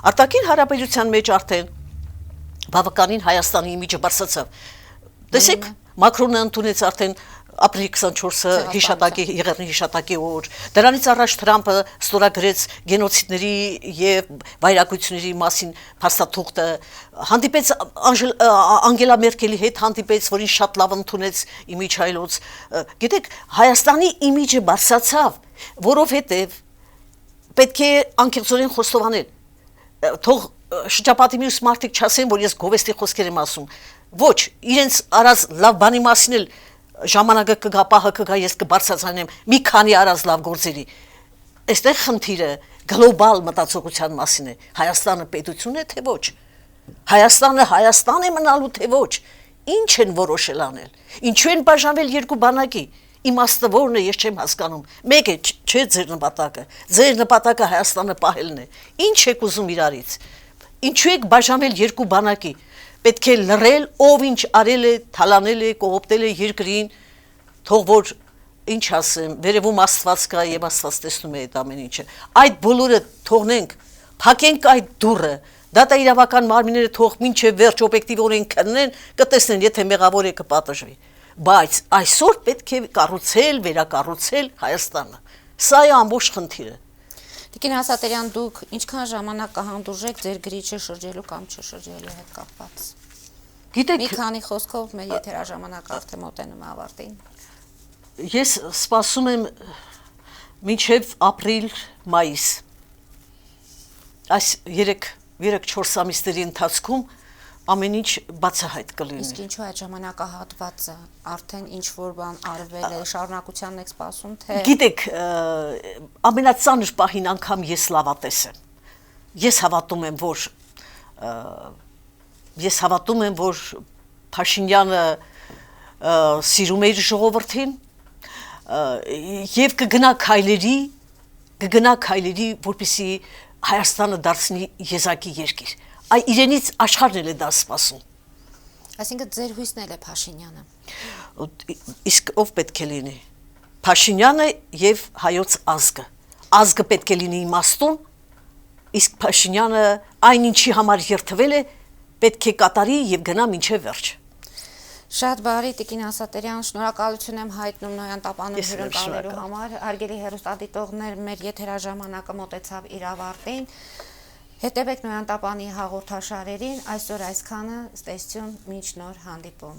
Արտաքին հարաբերության մեջ արդեն բավականին Հայաստանի իմիջը բարձրացավ։ Տեսեք, Մակրոնը ընդունեց արդեն ապրիլի 24-ը հիշատակի եղերնի հիշատակի օր։ Դրանից առաջ Թրամփը ստորագրեց գենոցիդների եւ վայրագությունների մասին փաստաթուղթը, հանդիպեց Անգելա Մերկելի հետ, հանդիպեց, որին շատ լավ ընդունեց իմիջայլոց։ Գիտեք, Հայաստանի իմիջը բարձրացավ, որովհետեւ պետք է անկեղծորեն խոստովանել։ Թող շրջապատի մյուս մարդիկ չասեն, որ ես գովեստի խոսքեր եմ ասում։ Ոչ, իրենց արած լավ բանի մասին էլ ժամանակը կգա, պահը կգա, ես կբարձրացնեմ մի քանի արած լավ գործերի։ Այստեղ խնդիրը գլոբալ մտածողության մասին է։ Հայաստանը պետություն է, թե ոչ։ Հայաստանը Հայաստան է մնալու, թե ոչ։ Ինչ են որոշել անել։ Ինչու են բաժանվել երկու բանակի։ Իմաստը որն է, ես չեմ հասկանում։ Մեկ է, չէ ձեր նպատակը։ Ձեր նպատակը Հայաստանը պահելն է։ Ինչ եք ուզում իրարից։ Ինչու եք բաժանվել երկու բանակի։ Պետք է լռել, ով ինչ արել է, թալանել է, կողոպտել է երկրին, թող որ ինչ ասեմ, վերևում Աստված կա եւ Աստված տեսնում է այդ ամեն ինչը։ Այդ բոլորը թողնենք, փակենք այդ դուռը, դատաիրավական մարմինները թող մինչեւ վերջ օբյեկտիվորեն քննեն, կտեսնեն, եթե մեղավոր է կպատժվի։ Բայց այսօր պետք է կառուցել, վերակառուցել Հայաստանը։ Սա է ամբողջ խնդիրը։ Տիկին Ասատերյան, դուք ինչքան ժամանակ կհանդուրժեք ձեր գրիչը շրջելու կամ չշրջելու հետ կապված։ Գիտեք, Մի քանի խոսքով մեր եթերաժամանակը արդեն մոտենում է ավարտին։ Ես սպասում եմ մինչև ապրիլ-մայիս։ Այս 3-4 ամիսների ընթացքում ամեն ինչ բացահայտ կլինի։ Իսկ ինչու այդ ժամանակահատվածը արդեն ինչ որ բան արվել է, շարունակությանն եք սպասում, թե Գիտեք, ամենածանր պահին անգամ ես լավատես եմ։ Ես հավատում եմ, որ Փաշինյանը սիրում է իր ժողովրդին եւ կգնա քայլերի, որպեսզի Հայաստանը դարձնի եզակի երկիր։ Իրենից աշխարհն էլ է դա սպասում։ Այսինքն ձեր հույսն էլ է Փաշինյանը։ Իսկ ով պետք է լինի։ Փաշինյանը եւ հայոց ազգը։ Ազգը պետք է լինի իմաստուն, իսկ Փաշինյանը այն ինչի համար երթվել է, պետք է կատարի եւ գնա մինչեւ վերջ։ Շատ բարի, Տիկին Ասատերյան, շնորհակալություն եմ հայտնում Նոյան Տապանին հյուրընկալելու համար։ Հարգելի հեռուստադիտողներ, մեր եթերաժամանակը մոտեցավ իր ավարտին։ Հետևեք Նոյան Տապանի հաղորդաշարերին, այսօր այսքանը, ստեսություն, մինչ նոր հանդիպում։